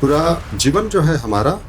पूरा जीवन जो है हमारा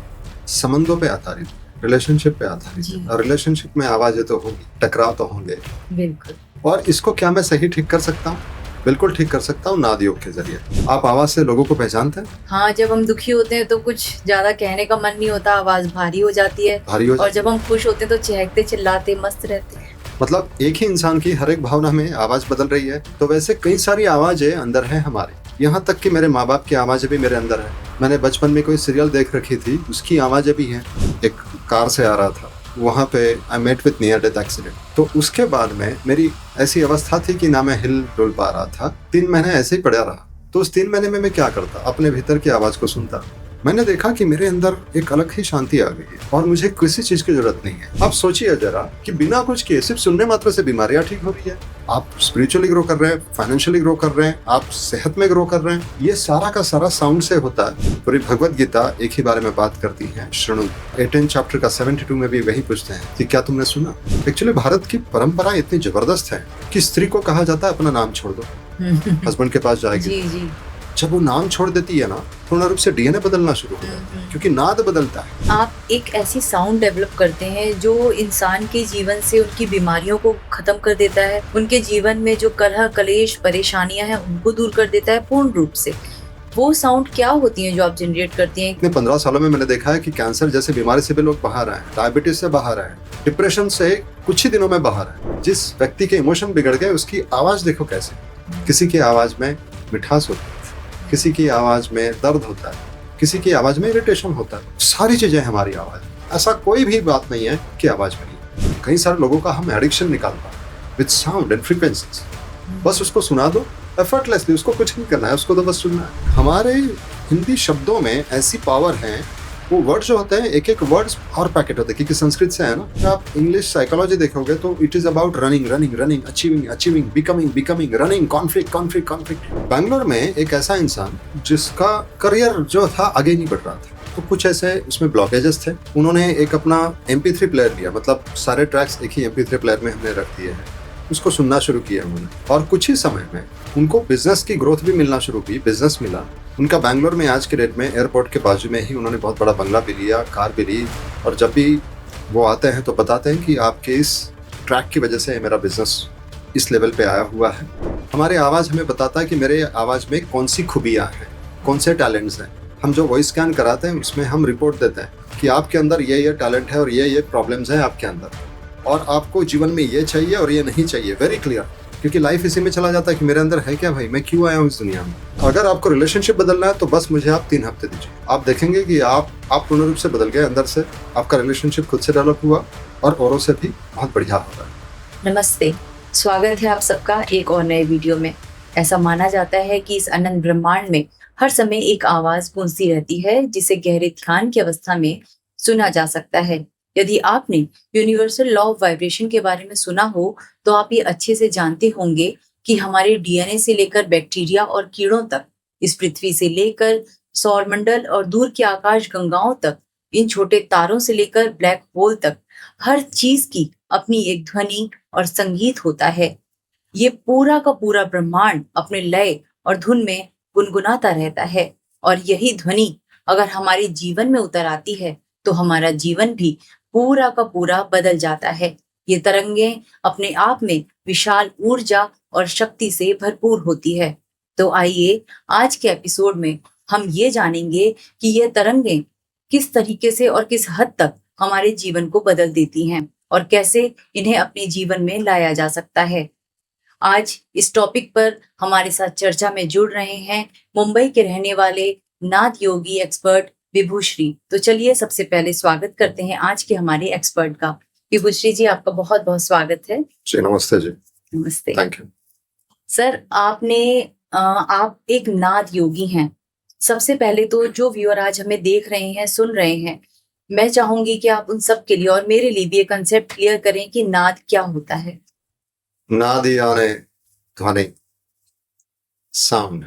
संबंधों पे आधारित, रिलेशनशिप पे आधारित जी। है। और रिलेशनशिप में आवाजें तो होंगी, टकराव तो होंगे। बिल्कुल। और इसको क्या मैं सही ठीक कर सकता हूँ? बिल्कुल ठीक कर सकता हूँ, नाद योग के जरिए। आप आवाज से लोगों को पहचानते हैं, हाँ, जब हम दुखी होते हैं तो कुछ ज़्यादा कहने का मन नहीं होता, आवाज़ भारी हो जाती है भारी हो और जाती जब हम खुश होते हैं तो चहकते, चिल्लाते, मस्त रहते हैं। मतलब एक ही इंसान की हर एक भावना में आवाज बदल रही है। तो वैसे कई सारी आवाजें अंदर हैं हमारे, यहाँ तक कि मेरे माँ बाप की आवाजें भी मेरे अंदर है। मैंने बचपन में कोई सीरियल देख रखी थी, उसकी आवाजें भी हैं। एक कार से आ रहा था, वहाँ पे I met with near death accident. तो उसके बाद में मेरी ऐसी अवस्था थी कि ना मैं हिल डुल पा रहा था। 3 महीने ऐसे ही पड़ा रहा। तो उस 3 महीने में मैं क्या करता, अपने भीतर की आवाज को सुनता। मैंने देखा कि मेरे अंदर एक अलग ही शांति आ गई है और मुझे किसी चीज की जरूरत नहीं है। अब सोचिए जरा कि बिना कुछ किए सिर्फ सुनने मात्र से बीमारियां ठीक हो रही है। आप स्पिरिचुअली ग्रो कर रहे हैं, फाइनेंशियली ग्रो कर रहे हैं, आप सेहत में ग्रो कर रहे हैं। ये सारा का सारा साउंड से होता है। पूरी भगवत गीता एक ही बारे में बात करती है, शुणु। 18 चैप्टर का 72 में भी वही पूछते हैं कि क्या तुमने सुना। एक्चुअली भारत की परंपरा इतनी जबरदस्त है कि स्त्री को कहा जाता है अपना नाम छोड़ दो, हस्बैंड के पास जाएगी। जी, जी। जब वो नाम छोड़ देती है ना, पूर्ण रूप से डीएनए बदलना शुरू हो जाता है, क्योंकि नाद बदलता है। आप एक ऐसी साउंड डेवलप करते हैं जो इंसान के जीवन से उनकी बीमारियों को खत्म कर देता है, उनके जीवन में जो कलह, कलेश, परेशानियां हैं उनको दूर कर देता है पूर्ण रूप से। वो साउंड क्या होती है जो आप जनरेट करती हैं? इतने 15 सालों में मैंने देखा है कि कैंसर जैसे बीमारी से भी लोग बाहर आए, डायबिटीज से बाहर आए, डिप्रेशन से कुछ ही दिनों में बाहर आए। जिस व्यक्ति के इमोशन बिगड़ गए उसकी आवाज देखो कैसे। किसी की आवाज में मिठास होती है, किसी की आवाज में दर्द होता है, किसी की आवाज में इरिटेशन होता है। सारी चीजें हमारी आवाज। ऐसा कोई भी बात नहीं है कि आवाज में। कई सारे लोगों का हम एडिक्शन निकालता है विद साउंड एंड फ्रीक्वेंसीज। बस उसको सुना दो एफर्टलेसली, उसको कुछ नहीं करना है, उसको तो बस सुनना है। हमारे हिंदी शब्दों में ऐसी पावर है। वो वर्ड जो होते हैं, एक एक वर्ड्स और पैकेट होते हैं, क्योंकि संस्कृत से है ना। तो आप इंग्लिश साइकोलॉजी देखोगे तो it is about running running running, achieving achieving, becoming becoming, running, conflict conflict conflict. Bangalore में एक ऐसा इंसान जिसका करियर जो था आगे नहीं बढ़ रहा था, तो कुछ ऐसे उसमें ब्लॉकेजेस थे। उन्होंने एक अपना MP3 प्लेयर लिया, मतलब सारे ट्रैक्स एक ही MP3 प्लेयर में हमने रख दिए हैं। उसको सुनना शुरू किया उन्होंने और कुछ ही समय में उनको बिजनेस की ग्रोथ भी मिलना शुरू की, बिजनेस मिला उनका। बैंगलोर में आज के डेट में एयरपोर्ट के बाजू में ही उन्होंने बहुत बड़ा बंगला भी लिया, कार भी ली। और जब भी वो आते हैं तो बताते हैं कि आपके इस ट्रैक की वजह से मेरा बिजनेस इस लेवल पे आया हुआ है। हमारे आवाज़ हमें बताता है कि मेरे आवाज़ में कौन सी खूबियाँ हैं, कौन से टैलेंट्स हैं। हम जो वॉइस स्कैन कराते हैं उसमें हम रिपोर्ट देते हैं कि आपके अंदर ये टैलेंट है और ये प्रॉब्लम्स हैं आपके अंदर, और आपको जीवन में ये चाहिए और ये नहीं चाहिए। वेरी क्लियर, क्योंकि लाइफ इसी में चला जाता है कि मेरे अंदर है क्या भाई, मैं क्यों आया हूँ इस दुनिया में। अगर आपको रिलेशनशिप बदलना है तो बस मुझे आप 3 हफ्ते दीजिए, आप देखेंगे कि आप पूर्ण रूप से बदल गए अंदर से। आपका रिलेशनशिप खुद से डेवलप हुआ और औरों से भी बहुत बढ़िया होगा। नमस्ते, स्वागत है आप सबका एक और नए वीडियो में। ऐसा माना जाता है कि इस अनंत ब्रह्मांड में हर समय एक आवाज गूंजती रहती है जिसे गहरे ध्यान की अवस्था में सुना जा सकता है। यदि आपने यूनिवर्सल लॉ ऑफ वाइब्रेशन के बारे में सुना हो तो आप ये अच्छे से जानते होंगे कि हमारे डीएनए से लेकर बैक्टीरिया और कीड़ों तक, इस पृथ्वी से लेकर सौरमंडल और दूर की आकाश गंगाओं तक, इन छोटे तारों से लेकर ब्लैक होल तक, हर चीज की अपनी एक ध्वनि और संगीत होता है। ये पूरा का पूरा ब्रह्मांड अपने लय और धुन में गुनगुनाता रहता है और यही ध्वनि अगर हमारे जीवन में उतर आती है तो हमारा जीवन भी पूरा का पूरा बदल जाता है। ये तरंगें अपने आप में विशाल ऊर्जा और शक्ति से भरपूर होती है। तो आइए आज के एपिसोड में हम ये जानेंगे कि ये तरंगें किस तरीके से और किस हद तक हमारे जीवन को बदल देती हैं और कैसे इन्हें अपने जीवन में लाया जा सकता है। आज इस टॉपिक पर हमारे साथ चर्चा में जुड़ रहे हैं मुंबई के रहने वाले नाद योगी एक्सपर्ट विभूश्री। तो चलिए सबसे पहले स्वागत करते हैं आज के हमारे एक्सपर्ट का। विभूश्री जी, आपका बहुत बहुत स्वागत है। जी नमस्ते जी। नमस्ते। थैंक यू सर, आप एक नाद योगी हैं। सबसे पहले तो जो व्यूअर आज हमें देख रहे हैं, सुन रहे हैं, मैं चाहूंगी कि आप उन सब के लिए और मेरे लिए भी ये कंसेप्ट क्लियर करें कि नाद क्या होता है। नाद यानी ध्वनि, साउंड।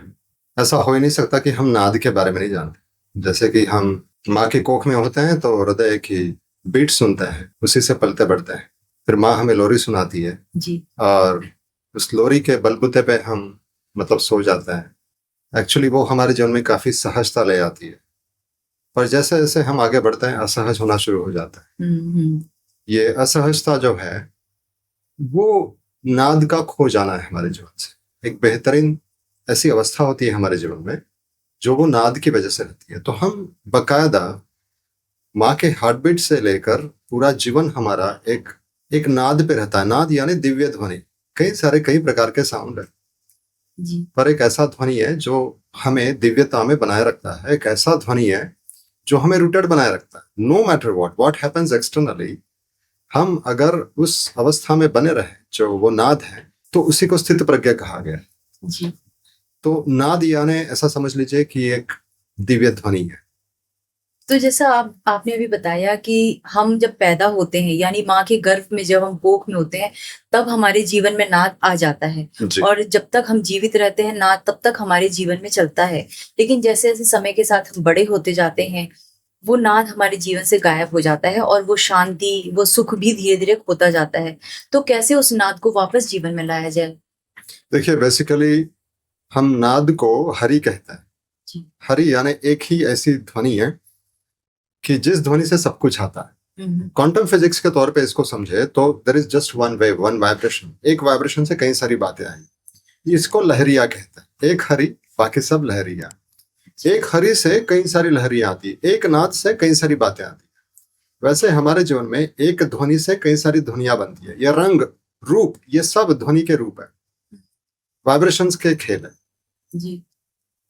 ऐसा हो ही नहीं सकता कि हम नाद के बारे में नहीं जानते। जैसे कि हम माँ की कोख में होते हैं तो हृदय की बीट सुनते हैं, उसी से पलते बढ़ते हैं। फिर माँ हमें लोरी सुनाती है जी। और उस लोरी के बलबूते पे हम मतलब सो जाते हैं। एक्चुअली वो हमारे जीवन में काफी सहजता ले आती है। पर जैसे जैसे हम आगे बढ़ते हैं असहज होना शुरू हो जाता है। ये असहजता जो है वो नाद का खो जाना है हमारे जीवन से। एक बेहतरीन ऐसी अवस्था होती है हमारे जीवन में जो वो नाद की वजह से रहती है। तो हम बकायदा माँ के हार्टबीट से लेकर पूरा जीवन हमारा एक एक नाद पे रहता है। नाद यानी दिव्य ध्वनि। कई प्रकार के साउंड है जी। पर एक ऐसा ध्वनि है जो हमें दिव्यता में बनाए रखता है। एक ऐसा ध्वनि है जो हमें रूटेड बनाए रखता है। No matter what happens externally, हम अगर उस अवस्था में बने रहे जो वो नाद है तो उसी को स्थित प्रज्ञा कहा गया है। जी। तो नाद यानी ऐसा समझ लीजिए कि एक दिव्य ध्वनि है। तो जैसा आपने अभी बताया कि हम जब पैदा होते हैं यानी माँ के गर्भ में जब हम कोख में होते हैं तब हमारे जीवन में नाद आ जाता है जी। और जब तक हम जीवित रहते हैं नाद तब तक हमारे जीवन में चलता है। लेकिन जैसे जैसे समय के साथ हम बड़े होते जाते हैं वो नाद हमारे जीवन से गायब हो जाता है और वो शांति वो सुख भी धीरे धीरे खोता जाता है। तो कैसे उस नाद को वापस जीवन में लाया जाए? देखिए बेसिकली हम नाद को हरि कहते हैं। जी। हरि यानी एक ही ऐसी ध्वनि है कि जिस ध्वनि से सब कुछ आता है। क्वांटम फिजिक्स के तौर पे इसको समझे तो there is just one wave, one vibration. एक वाइब्रेशन से कई सारी बातें आई, इसको लहरिया कहते हैं। एक हरि बाकी सब लहरिया। एक हरि से कई सारी लहरियां आती, एक नाद से कई सारी बातें आती। वैसे हमारे जीवन में एक ध्वनि से कई सारी ध्वनियां बनती है। ये रंग रूप ये सब ध्वनि के रूप है, वाइब्रेशंस के खेल है। जी।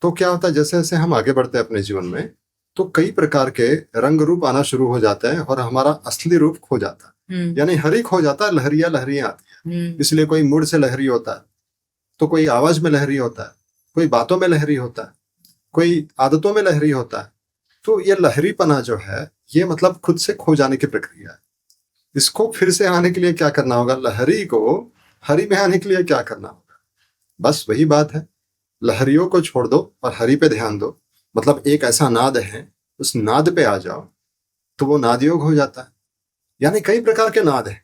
तो क्या होता है जैसे जैसे हम आगे बढ़ते हैं अपने जीवन में तो कई प्रकार के रंग रूप आना शुरू हो जाते हैं और हमारा असली रूप खो जाता है। यानी हरि खो जाता है, लहरियां आती है। इसलिए कोई मूड से लहरी होता है, तो कोई आवाज में लहरी होता है, कोई बातों में लहरी होता है, कोई आदतों में लहरी होता है। तो ये लहरीपना जो है ये मतलब खुद से खो जाने की प्रक्रिया है। इसको फिर से आने के लिए क्या करना होगा? लहरी को हरि में आने के लिए क्या करना होगा? बस वही बात है, लहरियों को छोड़ दो और हरि पे ध्यान दो। मतलब एक ऐसा नाद है, उस नाद पे आ जाओ तो वो नाद योग हो जाता है। यानी कई प्रकार के नाद है,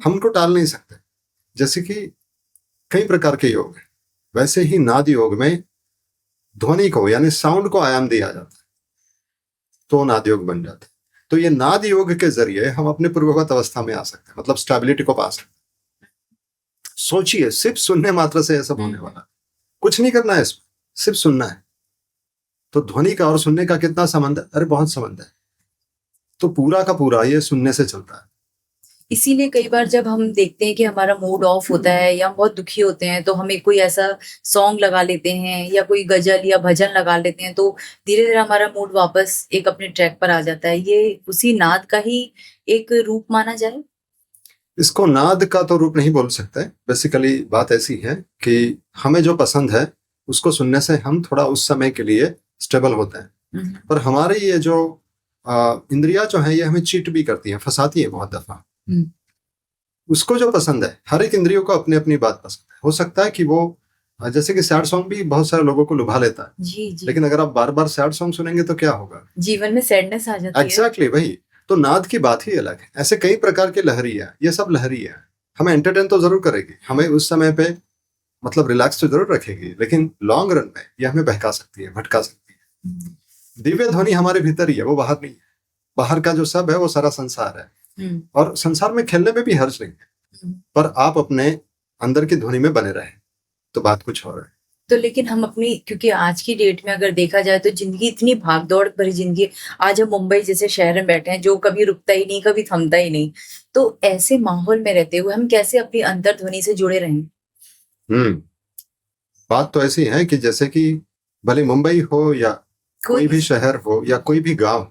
हम उनको टाल नहीं सकते। जैसे कि कई प्रकार के योग है वैसे ही नाद योग में ध्वनि को यानी साउंड को आयाम दिया जाता है तो नाद योग बन जाता है। तो ये नाद योग के जरिए हम अपने पूर्ववत अवस्था में आ सकते हैं, मतलब स्टेबिलिटी को पा सकते हैं। सोचिए सिर्फ सुनने मात्र से यह सब होने वाला, कुछ नहीं करना है इसमें, सिर्फ सुनना है। तो ध्वनि का और सुनने का कितना संबंध है? अरे बहुत संबंध है। तो पूरा का पूरा ये सुनने से चलता है। इसीलिए कई बार जब हम देखते हैं कि हमारा मूड ऑफ होता है या हम बहुत दुखी होते हैं तो हमें कोई ऐसा सॉन्ग लगा लेते हैं या कोई गजल या भजन लगा लेते हैं तो धीरे धीरे हमारा मूड वापस एक अपने ट्रैक पर आ जाता है। ये उसी नाद का ही एक रूप माना जाए? इसको नाद का तो रूप नहीं बोल सकते। बेसिकली बात ऐसी है कि हमें जो पसंद है उसको सुनने से हम थोड़ा उस समय के लिए स्टेबल होते हैं। पर हमारी ये जो इंद्रियां जो है ये हमें चीट भी करती हैं, फंसाती है बहुत दफा। उसको जो पसंद है, हर एक इंद्रियों को अपनी अपनी बात पसंद है। हो सकता है कि वो जैसे कि सैड सॉन्ग भी बहुत सारे लोगों को लुभा लेता है। जी। लेकिन अगर आप बार बार सैड सॉन्ग सुनेंगे तो क्या होगा? जीवन में सैडनेस आ जाती है। एग्जैक्टली वही तो नाद की बात ही अलग है। ऐसे कई प्रकार के लहरी है, ये सब लहरी है। हमें एंटरटेन तो जरूर करेगी, हमें उस समय पे मतलब रिलैक्स तो जरूर रखेगी, लेकिन लॉन्ग रन में ये हमें बहका सकती है, भटका सकती है। दिव्य ध्वनि हमारे भीतर ही है, वो बाहर नहीं है। बाहर का जो सब है वो सारा संसार है और संसार में खेलने में भी हर्ज नहीं है। पर आप अपने अंदर की ध्वनि में बने रहे तो बात कुछ और है। तो लेकिन हम अपनी, क्योंकि आज की डेट में अगर देखा जाए तो जिंदगी इतनी भागदौड़ भरी जिंदगी, आज हम मुंबई जैसे शहर में बैठे हैं जो कभी रुकता ही नहीं, कभी थमता ही नहीं। तो ऐसे माहौल में रहते हुए हम कैसे अपनी अंतर ध्वनि से जुड़े रहें? बात तो ऐसी है कि जैसे कि भले मुंबई हो या कोई भी शहर हो या कोई भी गांव,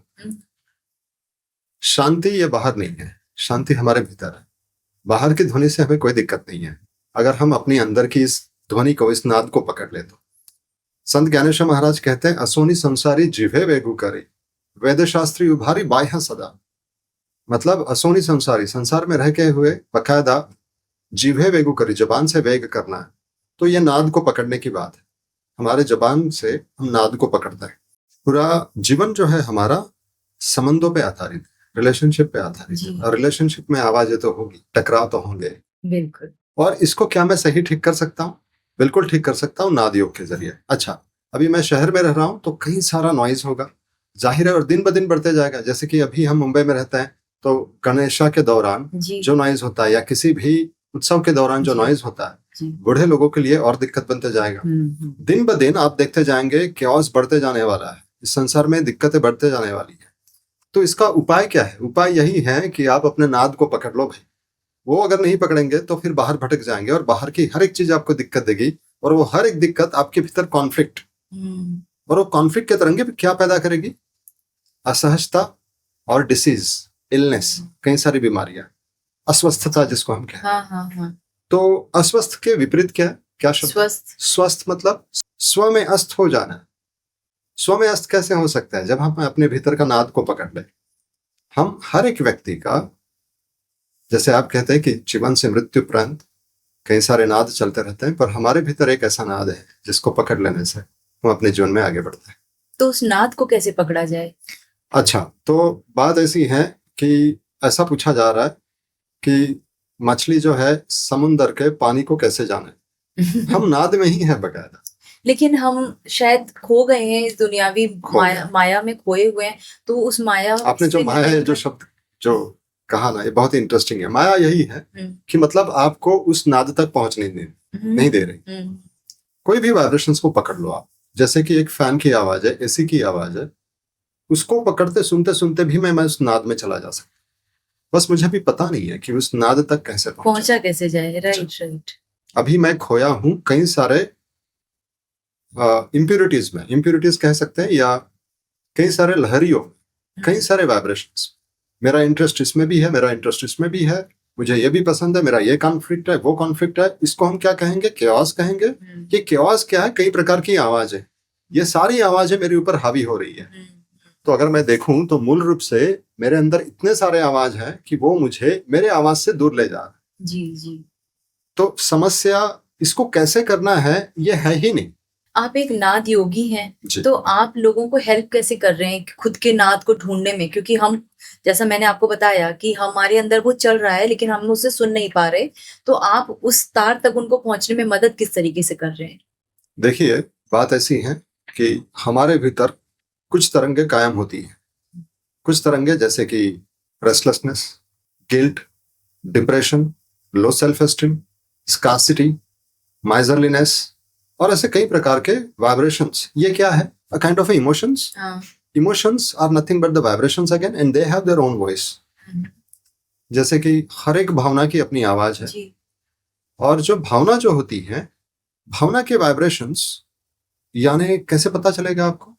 शांति ये बाहर नहीं है, शांति हमारे भीतर है। बाहर की ध्वनि से हमें कोई दिक्कत नहीं है अगर हम अपनी अंदर की इस ध्वनि को, इस नाद को पकड़ ले तो। संत ज्ञानेश्वर महाराज कहते हैं, असोनी संसारी जिह्वे वेगु करे, वेद शास्त्री उभारी बाह्य सदा। मतलब असोनी संसारी, संसार में रह के हुए बकायदा जिह्वे वेगु करे, जबान से वेग करना है। तो ये नाद को पकड़ने की बात है। हमारे जबान से हम नाद को पकड़ते हैं। पूरा जीवन जो है हमारा संबंधों पे आधारित, रिलेशनशिप पे आधारित है। और रिलेशनशिप में आवाजें तो होगी, टकराव तो होंगे। बिल्कुल। और इसको क्या मैं सही ठीक कर सकता हूँ? बिल्कुल ठीक कर सकता हूँ, नाद योग के जरिए। अच्छा, अभी मैं शहर में रह रहा हूँ तो कहीं सारा नॉइज होगा, जाहिर है, और दिन ब दिन बढ़ते जाएगा। जैसे कि अभी हम मुंबई में रहते हैं, तो गणेशा के दौरान जी जो नॉइज होता है या किसी भी उत्सव के दौरान जो जी नॉइज होता है, जी बूढ़े लोगों के लिए और दिक्कत बनते जाएगा। दिन ब दिन आप देखते जाएंगे chaos बढ़ते जाने वाला है, इस संसार में दिक्कतें बढ़ते जाने वाली है। तो इसका उपाय क्या है? उपाय यही है कि आप अपने नाद को पकड़ लो भाई। वो अगर नहीं पकड़ेंगे तो फिर बाहर भटक जाएंगे, और बाहर की हर एक चीज आपको दिक्कत देगी, और वो हर एक दिक्कत आपके भीतर कॉन्फ्लिक्ट, और वो कॉन्फ्लिक्ट के तरंगे पे क्या पैदा करेगी? असहजता और डिसीज, इलनेस, कई सारी बीमारियां, अस्वस्थता जिसको हम कहते हैं। हाँ हाँ हाँ। तो अस्वस्थ के विपरीत क्या है? क्या शब्द? स्वस्थ। स्वस्थ मतलब स्व में अस्त हो जाना। स्व में अस्त कैसे हो सकता है? जब हम अपने भीतर का नाद को पकड़ ले। हम हर एक व्यक्ति का, जैसे आप कहते हैं कि जीवन से मृत्यु पर्यंत कई सारे नाद चलते रहते हैं, पर हमारे भीतर एक ऐसा नाद है जिसको पकड़ लेने से हम अपने जीवन में आगे बढ़ते हैं। तो उस नाद को कैसे पकड़ा जाए? अच्छा, तो बात ऐसी है कि ऐसा पूछा जा रहा है कि मछली जो है समुंदर के पानी को कैसे जाने? हम नाद में ही है बकायदा। लेकिन हम शायद खो गए हैं इस दुनियावी खो गए। माया में खोए हुए हैं, तो उस माया आपने जो से माया है, जो शब्द जो कहा ना, ये बहुत इंटरेस्टिंग है। माया यही है कि मतलब आपको उस नाद तक पहुंचने नहीं दे रही। कोई भी वाइब्रेशंस को पकड़ लो आप, जैसे कि एक फैन की आवाज है, एसी की आवाज है, उसको पकड़ते सुनते सुनते भी मैं उस नाद में चला जा सकता, बस मुझे भी पता नहीं है कि उस नाद तक कैसे पहुंचा कैसे जाए। Right right. अभी मैं खोया हूं कई सारे इम्प्योरिटीज में, इम्प्योरिटीज कह सकते हैं, या कई सारे लहरियों, कई सारे वाइब्रेशंस। मेरा इंटरेस्ट इसमें भी है, मेरा इंटरेस्ट इसमें भी है, मुझे ये भी पसंद है, मेरा ये कॉन्फ्लिक्ट है, वो कॉन्फ्लिक्ट है। इसको हम क्या कहेंगे? chaos कहेंगे। ये chaos क्या है? कई प्रकार की आवाज है, ये सारी आवाजें मेरे ऊपर हावी हो रही है। तो अगर मैं देखूं तो मूल रूप से मेरे अंदर इतने सारे आवाज हैं कि वो मुझे मेरे आवाज से दूर ले जा रहा है। जी जी। तो समस्या इसको कैसे करना है ये है ही नहीं। आप एक नाद योगी हैं, जी। तो आप लोगों को हेल्प कैसे कर रहे हैं खुद के नाद को ढूंढने में? क्योंकि हम, जैसा मैंने आपको बताया कि हमारे अंदर वो चल रहा है लेकिन हम उसे सुन नहीं पा रहे, तो आप उस तार तक उनको पहुंचने में मदद किस तरीके से कर रहे हैं? देखिए, बात ऐसी है कि हमारे भीतर कुछ तरंगे कायम होती हैं। कुछ तरंगे जैसे कि restlessness, guilt, depression, low self esteem, scarcity, miserliness, और ऐसे कई प्रकार के वाइब्रेशंस। ये क्या है? A kind of emotions. Emotions are nothing but the vibrations again, and they have their own voice. जैसे कि हर एक भावना की अपनी आवाज है, और जो भावना जो होती है, भावना के वाइब्रेशंस, यानी कैसे पता चलेगा आपको?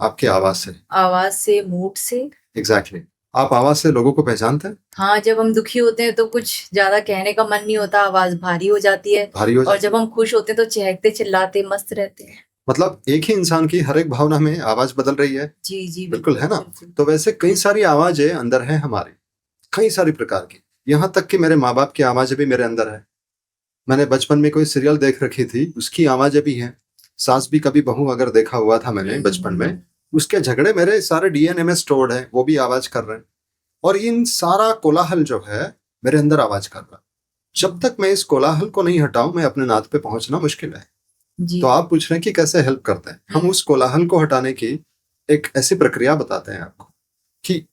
आपकी आवाज से। आवाज से, मूड से। एग्जैक्टली। आप आवाज से लोगों को पहचानते हैं? हाँ, जब हम दुखी होते हैं तो कुछ ज्यादा कहने का मन नहीं होता, आवाज भारी हो जाती है। भारी हो और जब हम खुश होते हैं तो चहकते चिल्लाते मस्त रहते हैं। मतलब एक ही इंसान की हर एक भावना में आवाज बदल रही है। जी जी बिल्कुल है ना। तो वैसे कई सारी आवाजें अंदर है हमारे, कई सारी प्रकार की। यहाँ तक कि मेरे माँ बाप की आवाजें भी मेरे अंदर है। मैंने बचपन में कोई सीरियल देख रखी थी, उसकी आवाजें भी हैं। सास भी कभी बहू अगर देखा हुआ था मैंने बचपन में, उसके झगड़े मेरे सारे डीएनए में स्टोर्ड है, वो भी आवाज कर रहे हैं। और इन सारा कोलाहल जो है मेरे अंदर आवाज कर रहा है। जब तक मैं इस कोलाहल को नहीं हटाऊं, मैं अपने नाद पे पहुंचना मुश्किल है। तो आप पूछ रहे हैं कि कैसे हेल्प करते हैं? हम उस कोलाहल को हटाने की एक ऐसी प्रक्रिया बताते हैं आपको कि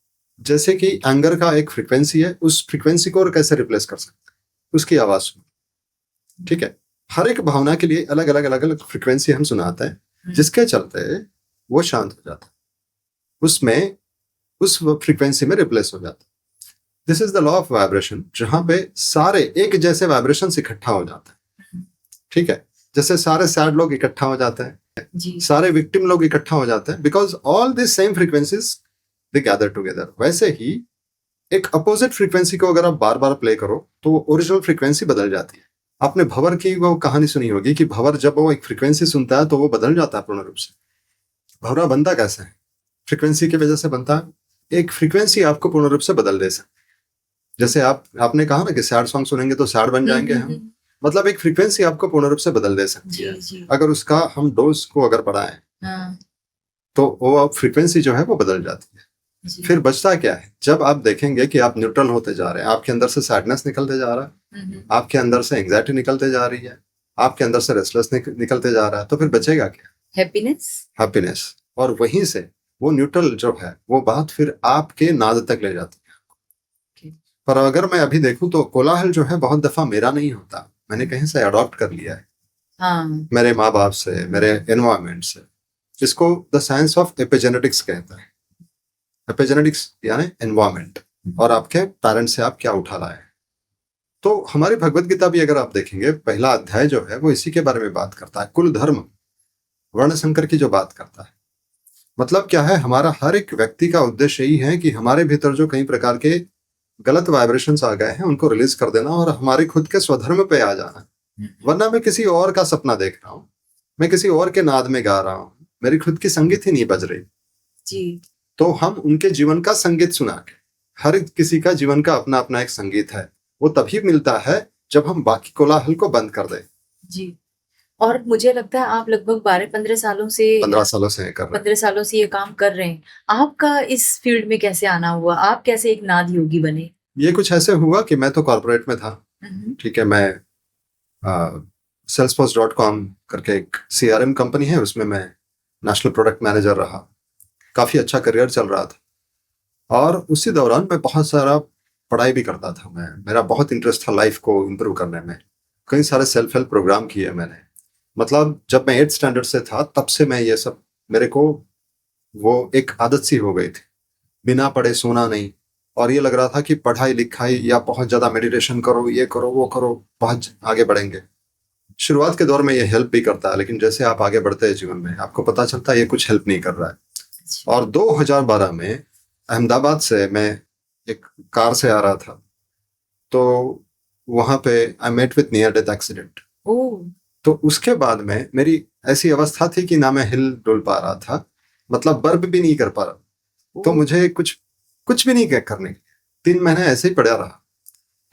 जैसे कि एंगर का एक फ्रीक्वेंसी है, उस फ्रीक्वेंसी को और कैसे रिप्लेस कर सकते हैं, उसकी आवाज सुनो। ठीक है, हर एक भावना के लिए अलग अलग अलग अलग फ्रीक्वेंसी हम सुनाते हैं, जिसके चलते वो शांत हो जाता है, उसमें उस फ्रीक्वेंसी में रिप्लेस हो जाता है। This is the law of vibration, जहां पे सारे एक जैसे वाइब्रेशन इकट्ठा हो जाते हैं। ठीक है, जैसे सारे सैड लोग इकट्ठा हो जाते हैं, सारे विक्टिम लोग इकट्ठा हो जाते हैं, because all this same frequencies they gather together. वैसे ही एक अपोजिट फ्रीक्वेंसी को अगर आप बार बार प्ले करो तो ओरिजिनल फ्रीक्वेंसी बदल जाती है। आपने भंवर की वो कहानी सुनी होगी कि भंवर जब वो एक फ्रीक्वेंसी सुनता है तो वो बदल जाता है पूर्ण रूप से। भंवरा बनता कैसे है? फ्रीक्वेंसी की वजह से बनता है। एक फ्रीक्वेंसी आपको पूर्ण रूप से बदल दे सकती। जैसे आपने कहा ना कि सैड सॉन्ग सुनेंगे तो सैड बन जाएंगे हम, मतलब एक फ्रीक्वेंसी आपको पूर्ण रूप से बदल दे सकती है। अगर उसका हम डोज को अगर बढ़ाएं तो वो फ्रीक्वेंसी जो है वो बदल जाती है। फिर बचता क्या है? जब आप देखेंगे कि आप न्यूट्रल होते जा रहे हैं, आपके अंदर से सैडनेस निकलते जा रहा है, आपके अंदर से एंग्जाइटी निकलते जा रही है, आपके अंदर से रेस्टलेस निकलते जा रहा है, तो फिर बचेगा क्या? हैप्पीनेस। और वहीं से वो न्यूट्रल जो है वो बात फिर आपके नाद तक ले जाती है। Okay. पर अगर मैं अभी देखूं तो कोलाहल जो है बहुत दफा मेरा नहीं होता, मैंने कहीं से अडॉप्ट कर लिया है, हाँ। मेरे माँ बाप से, मेरे एनवायरमेंट से। इसको द साइंस ऑफ एपिजेनेटिक्स कहता है। एपिजेनेटिक्स यानी एनवायरमेंट, और आपके पेरेंट्स से आप क्या उठा लाए। तो हमारी भगवत गीता भी अगर आप देखेंगे, पहला अध्याय जो है वो इसी के बारे में बात करता है, कुल धर्म वर्ण संकर की जो बात करता है। मतलब क्या है, हमारा हर एक व्यक्ति का उद्देश्य यही है कि हमारे भीतर जो कई प्रकार के गलत वाइब्रेशंस आ गए हैं उनको रिलीज कर देना और हमारे खुद के स्वधर्म पे आ जाना। वरना मैं किसी और का सपना देख रहा हूँ, मैं किसी और के नाद में गा रहा हूँ, मेरी खुद की संगीत ही नहीं बज रही जी। तो हम उनके जीवन का संगीत सुना के, हर किसी का जीवन का अपना अपना एक संगीत है, वो तभी मिलता है जब हम बाकी कोलाहल को बंद कर दें। जी। और मुझे लगता है आप लगभग 12-15 सालों से 15 सालों से कर रहे 15 सालों से ये काम कर रहे हैं। आपका इस फील्ड में कैसे आना हुआ? आप कैसे एक नाद योगी बने? ये कुछ ऐसे हुआ कि मैं तो कॉर्पोरेट में था, ठीक है, मैं salesforce.com करके एक CRM कंपनी है, उसमें मैं नेशनल प्रोडक्ट मैनेजर रहा, काफी अच्छा करियर चल रहा था। और उसी दौरान मैं बहुत सारा पढ़ाई भी करता था, मेरा बहुत इंटरेस्ट था लाइफ को इम्प्रूव करने में। कई सारे सेल्फ हेल्प प्रोग्राम किए मैंने। मतलब जब मैं 8th स्टैंडर्ड से था तब से मैं ये सब, मेरे को वो एक आदत सी हो गई थी, बिना पढ़े सोना नहीं। और ये लग रहा था कि पढ़ाई लिखाई या बहुत ज्यादा मेडिटेशन करो, ये करो वो करो, बहुत आगे बढ़ेंगे। शुरुआत के दौर में ये हेल्प भी करता है, लेकिन जैसे आप आगे बढ़ते हैं जीवन में आपको पता चलता है ये कुछ हेल्प नहीं कर रहा है। और 2012 में अहमदाबाद से मैं एक कार से आ रहा था, तो वहां पे I met with near death accident. तो उसके बाद में मेरी ऐसी अवस्था थी कि ना मैं हिल डुल पा रहा था, मतलब बर्ब भी नहीं कर पा रहा। तो मुझे कुछ भी नहीं करने, 3 महीने ऐसे ही पड़ा रहा।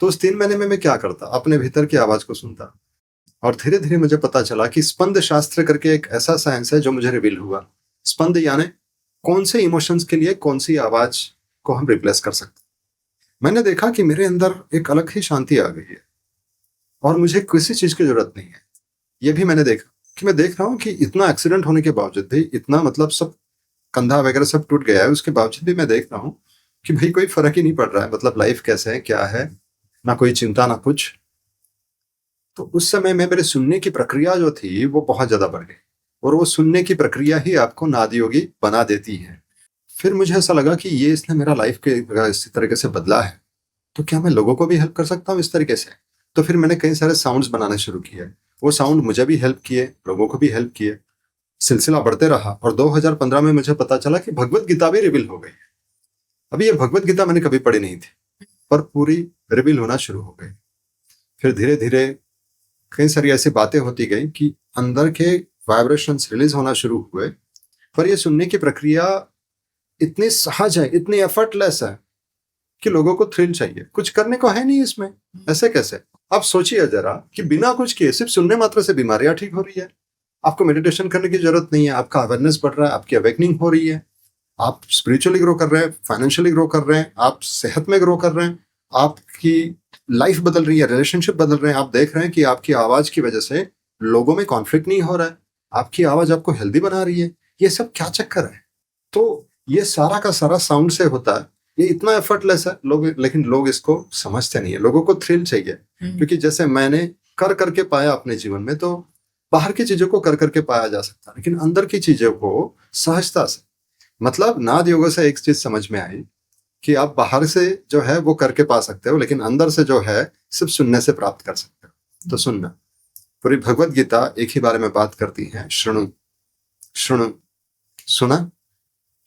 तो उस 3 महीने में मैं क्या करता, अपने भीतर की आवाज को सुनता। और धीरे धीरे मुझे पता चला कि स्पंद शास्त्र करके एक ऐसा साइंस है जो मुझे रिवील हुआ। स्पंद यानी कौन से इमोशंस के लिए कौन सी आवाज को हम रिप्लेस कर सकते। मैंने देखा कि मेरे अंदर एक अलग ही शांति आ गई है और मुझे किसी चीज की जरूरत नहीं है। ये भी मैंने देखा कि मैं देख रहा हूँ कि इतना एक्सीडेंट होने के बावजूद भी, इतना मतलब सब कंधा वगैरह सब टूट गया है, उसके बावजूद भी मैं देख रहा हूँ कि भाई कोई फर्क ही नहीं पड़ रहा है। मतलब लाइफ कैसे है, क्या है, ना कोई चिंता ना कुछ। तो उस समय में मेरे सुनने की प्रक्रिया जो थी वो बहुत ज्यादा बढ़ गई, और वो सुनने की प्रक्रिया ही आपको नाद योगी बना देती है। फिर मुझे ऐसा लगा कि ये इसने मेरा लाइफ के इस तरीके से बदला है, तो क्या मैं लोगों को भी हेल्प कर सकता हूँ इस तरीके से। तो फिर मैंने कई सारे साउंड्स बनाने शुरू किए, वो साउंड मुझे भी हेल्प किए, लोगों को भी हेल्प किए, सिलसिला बढ़ते रहा। और 2015 में मुझे पता चला कि भगवत गीता भी रिवील हो गई। अभी ये भगवत गीता मैंने कभी पढ़ी नहीं थी, पर पूरी रिवील होना शुरू हो गई। फिर धीरे धीरे कई सारी ऐसी बातें होती गई कि अंदर के वाइब्रेशंस रिलीज होना शुरू हुए। पर ये सुनने की प्रक्रिया इतनी सहज है, इतनी एफर्टलेस है कि लोगों को थ्रिल चाहिए, कुछ करने को है नहीं इसमें। ऐसे कैसे? आप सोचिए जरा कि बिना कुछ किए सिर्फ सुनने मात्र से बीमारियां ठीक हो रही है। आपको मेडिटेशन करने की जरूरत नहीं है, आपका अवेयरनेस बढ़ रहा है, आपकी अवेकनिंग हो रही है, आप स्पिरिचुअली ग्रो कर रहे हैं, फाइनेंशियली ग्रो कर रहे हैं, आप सेहत में ग्रो कर रहे हैं, आपकी लाइफ बदल रही है, रिलेशनशिप बदल रहे हैं। आप देख रहे हैं कि आपकी आवाज की वजह से लोगों में कॉन्फ्लिक्ट नहीं हो रहा है, आपकी आवाज आपको हेल्दी बना रही है। ये सब क्या चक्कर है? तो ये सारा का सारा साउंड से होता है। ये इतना एफर्टलेस है लोग, लेकिन लोग इसको समझते नहीं है। लोगों को थ्रिल चाहिए, क्योंकि जैसे मैंने कर करके पाया अपने जीवन में, तो बाहर की चीजों को कर करके पाया जा सकता है, लेकिन अंदर की चीजों को सहजता से। मतलब नाद योग से एक चीज समझ में आई कि आप बाहर से जो है वो करके पा सकते हो, लेकिन अंदर से जो है सिर्फ सुनने से प्राप्त कर सकते हो। तो सुनना, पूरी भगवत गीता एक ही बारे में बात करती है, शृणु शृणु, सुना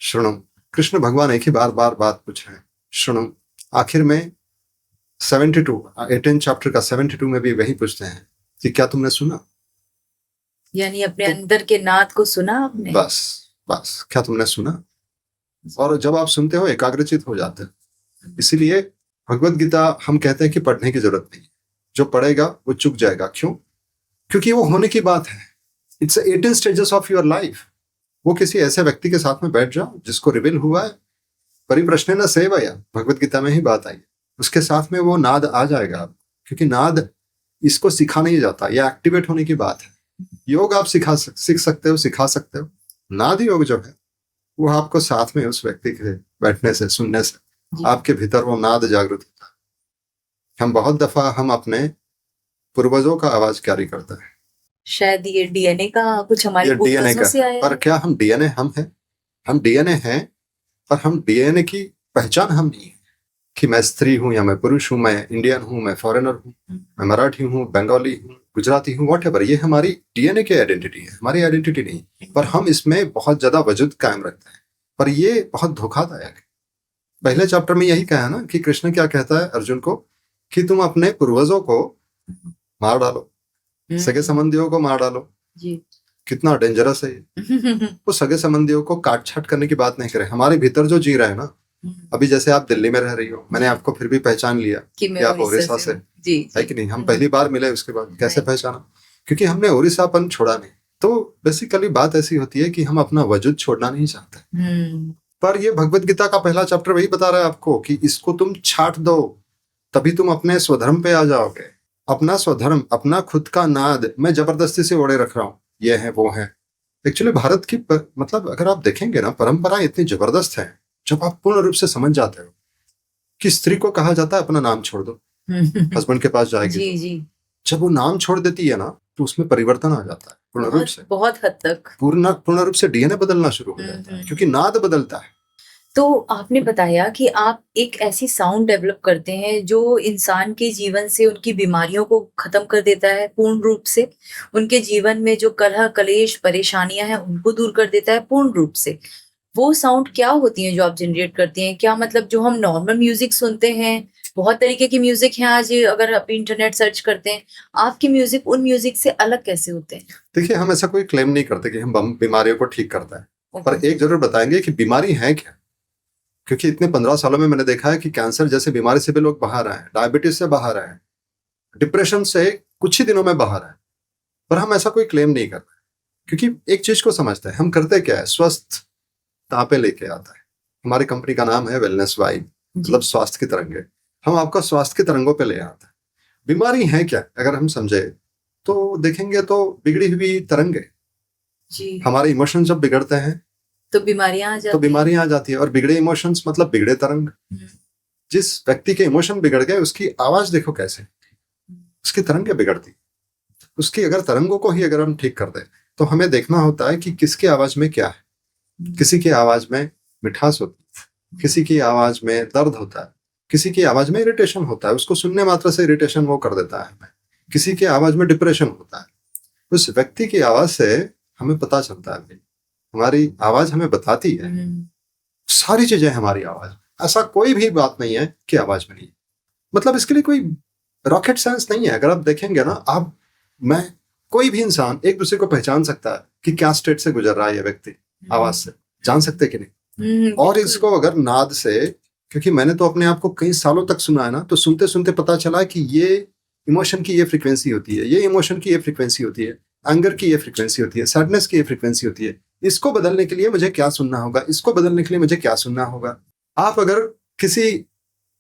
शृणु। कृष्ण भगवान एक ही बार बात पूछ रहे हैं, शृणु। आखिर में 18 चैप्टर का 72 में भी वही पूछते हैं कि क्या तुमने सुना? यानी अपने अंदर के नाद को सुना आपने? बस क्या तुमने सुना? और जब आप सुनते हो एकाग्रचित हो जाते हैं। इसीलिए भगवत गीता हम कहते हैं कि पढ़ने की जरूरत नहीं, जो पढ़ेगा वो चुक जाएगा। क्यों? क्योंकि वो होने की बात है। It's 18 stages of your life. वो किसी ऐसे व्यक्ति के साथ में बैठ जाओ जिसको रिवील हुआ है, परिप्रश्न न सेवया, भगवत गीता में ही बात आई, उसके साथ में वो नाद आ जाएगा। क्योंकि नाद इसको सिखा नहीं जाता, यह एक्टिवेट होने की बात है। योग आप सीख सकते हो, सिखा सकते हो। नाद योग जो है वो आपको साथ में उस व्यक्ति के बैठने से, सुनने से जी। आपके भीतर वो नाद जागृत होता है। हम बहुत दफा हम अपने पूर्वजों का आवाज कैरी करते हैं, शायद ये डीएनए का कुछ हमारे ये डीएनए पूर्वजों का, से आया पर है। क्या हम डीएनए हम हैं? हम डीएनए हैं, पर हम डीएनए की पहचान हम नहीं है कि मैं स्त्री हूं या मैं पुरुष हूं, मैं इंडियन हूं, मैं फॉरेनर हूं, मैं मराठी हूं, बंगाली हूं, गुजराती हूं, वॉट ये हमारी डीएनए की आइडेंटिटी है, हमारी आइडेंटिटी नहीं। पर हम इसमें बहुत ज्यादा वजूद कायम रखते हैं, पर ये बहुत धोखादायक है। पहले चैप्टर में यही कहा ना कि कृष्ण क्या कहता है अर्जुन को कि तुम अपने पूर्वजों को मार डालो, सगे संबंधियों को मार डालो। जी। कितना डेंजरस है ये। वो सगे संबंधियों को काट छाट करने की बात नहीं करे, हमारे भीतर जो जी रहे हैं ना। अभी जैसे आप दिल्ली में रह रही हो, मैंने आपको फिर भी पहचान लिया कि आप ओडिशा से, जी, है कि नहीं? हम पहली बार मिले, उसके बाद कैसे पहचाना? क्योंकि हमने ओडिशापन छोड़ा नहीं। तो बेसिकली बात ऐसी होती है कि हम अपना वजूद छोड़ना नहीं चाहते। पर ये भगवत गीता का पहला चैप्टर वही बता रहा है आपको कि इसको तुम छाट दो, तभी तुम अपने स्वधर्म पे आ जाओगे। अपना स्वधर्म, अपना खुद का नाद मैं जबरदस्ती से ओढ़े रख रहा हूँ, ये है वो है। एक्चुअली भारत की मतलब अगर आप देखेंगे ना, परंपरा इतनी जबरदस्त है। जब आप पूर्ण रूप से समझ जाते हो कि स्त्री को कहा जाता है अपना नाम छोड़ दो, हस्बैंड के पास जाएगी जी, जी। जब वो नाम छोड़ देती है ना, तो उसमें परिवर्तन आ जाता है पूर्ण रूप से, बहुत हद तक पूर्ण रूप से डीएनए बदलना शुरू हो जाता है, क्योंकि नाद बदलता है। तो आपने बताया कि आप एक ऐसी साउंड डेवलप करते हैं जो इंसान के जीवन से उनकी बीमारियों को खत्म कर देता है पूर्ण रूप से, उनके जीवन में जो कलह कलेश परेशानियां हैं उनको दूर कर देता है पूर्ण रूप से। वो साउंड क्या होती हैं जो आप जनरेट करती हैं? क्या मतलब जो हम नॉर्मल म्यूजिक सुनते हैं, बहुत तरीके की म्यूजिक है आज, अगर आप इंटरनेट सर्च करते हैं, आपकी म्यूजिक उन म्यूजिक से अलग कैसे होते हैं? देखिए, हम ऐसा कोई क्लेम नहीं करते कि हम बीमारियों को ठीक करते हैं, पर एक जरूर बताएंगे कि बीमारी है क्या। क्योंकि इतने 15 सालों में मैंने देखा है कि कैंसर जैसे बीमारी से भी लोग बाहर आए, डायबिटीज से बाहर आए, डिप्रेशन से कुछ ही दिनों में बाहर आए। पर हम ऐसा कोई क्लेम नहीं करते, क्योंकि एक चीज को समझते हैं, हम करते क्या है, स्वस्थ तापे लेके आता है। हमारी कंपनी का नाम है वेलनेस वाइब, मतलब स्वास्थ्य की तरंगे। हम आपको स्वास्थ्य की तरंगों पे ले आते हैं। बीमारी है क्या अगर हम समझे तो देखेंगे तो बिगड़ी हुई तरंगे। जी। हमारे इमोशन जब बिगड़ते हैं तो बीमारियां आ जाती है, और बिगड़े इमोशंस मतलब बिगड़े तरंग। जिस व्यक्ति के इमोशन बिगड़ गए उसकी आवाज देखो कैसे, उसकी तरंगे बिगड़ती। उसकी अगर तरंगों को ही अगर हम ठीक कर दें तो हमें देखना होता है कि किसकी आवाज में क्या है। किसी की आवाज में मिठास होती है, किसी की आवाज में दर्द होता है, किसी की आवाज में इरिटेशन होता है, उसको सुनने मात्र से इरिटेशन वो कर देता है हमें। किसी की आवाज में डिप्रेशन होता है। उस व्यक्ति की आवाज से हमें पता चलता है, हमारी आवाज हमें बताती है सारी चीजें। हमारी आवाज, ऐसा कोई भी बात नहीं है कि आवाज में नहीं, मतलब इसके लिए कोई रॉकेट साइंस नहीं है। अगर आप देखेंगे ना, आप मैं कोई भी इंसान एक दूसरे को पहचान सकता है कि क्या स्टेट से गुजर रहा है ये व्यक्ति, आवाज से जान सकते कि नहीं। और इसको अगर नाद से, क्योंकि मैंने तो अपने आप को कई सालों तक सुना है ना, तो सुनते सुनते पता चला कि ये इमोशन की ये फ्रीक्वेंसी होती है, ये इमोशन की ये फ्रीक्वेंसी होती है, एंगर की ये फ्रीक्वेंसी होती है, सैडनेस की ये फ्रीक्वेंसी होती है। इसको बदलने के लिए मुझे क्या सुनना होगा, इसको बदलने के लिए मुझे क्या सुनना होगा। आप अगर किसी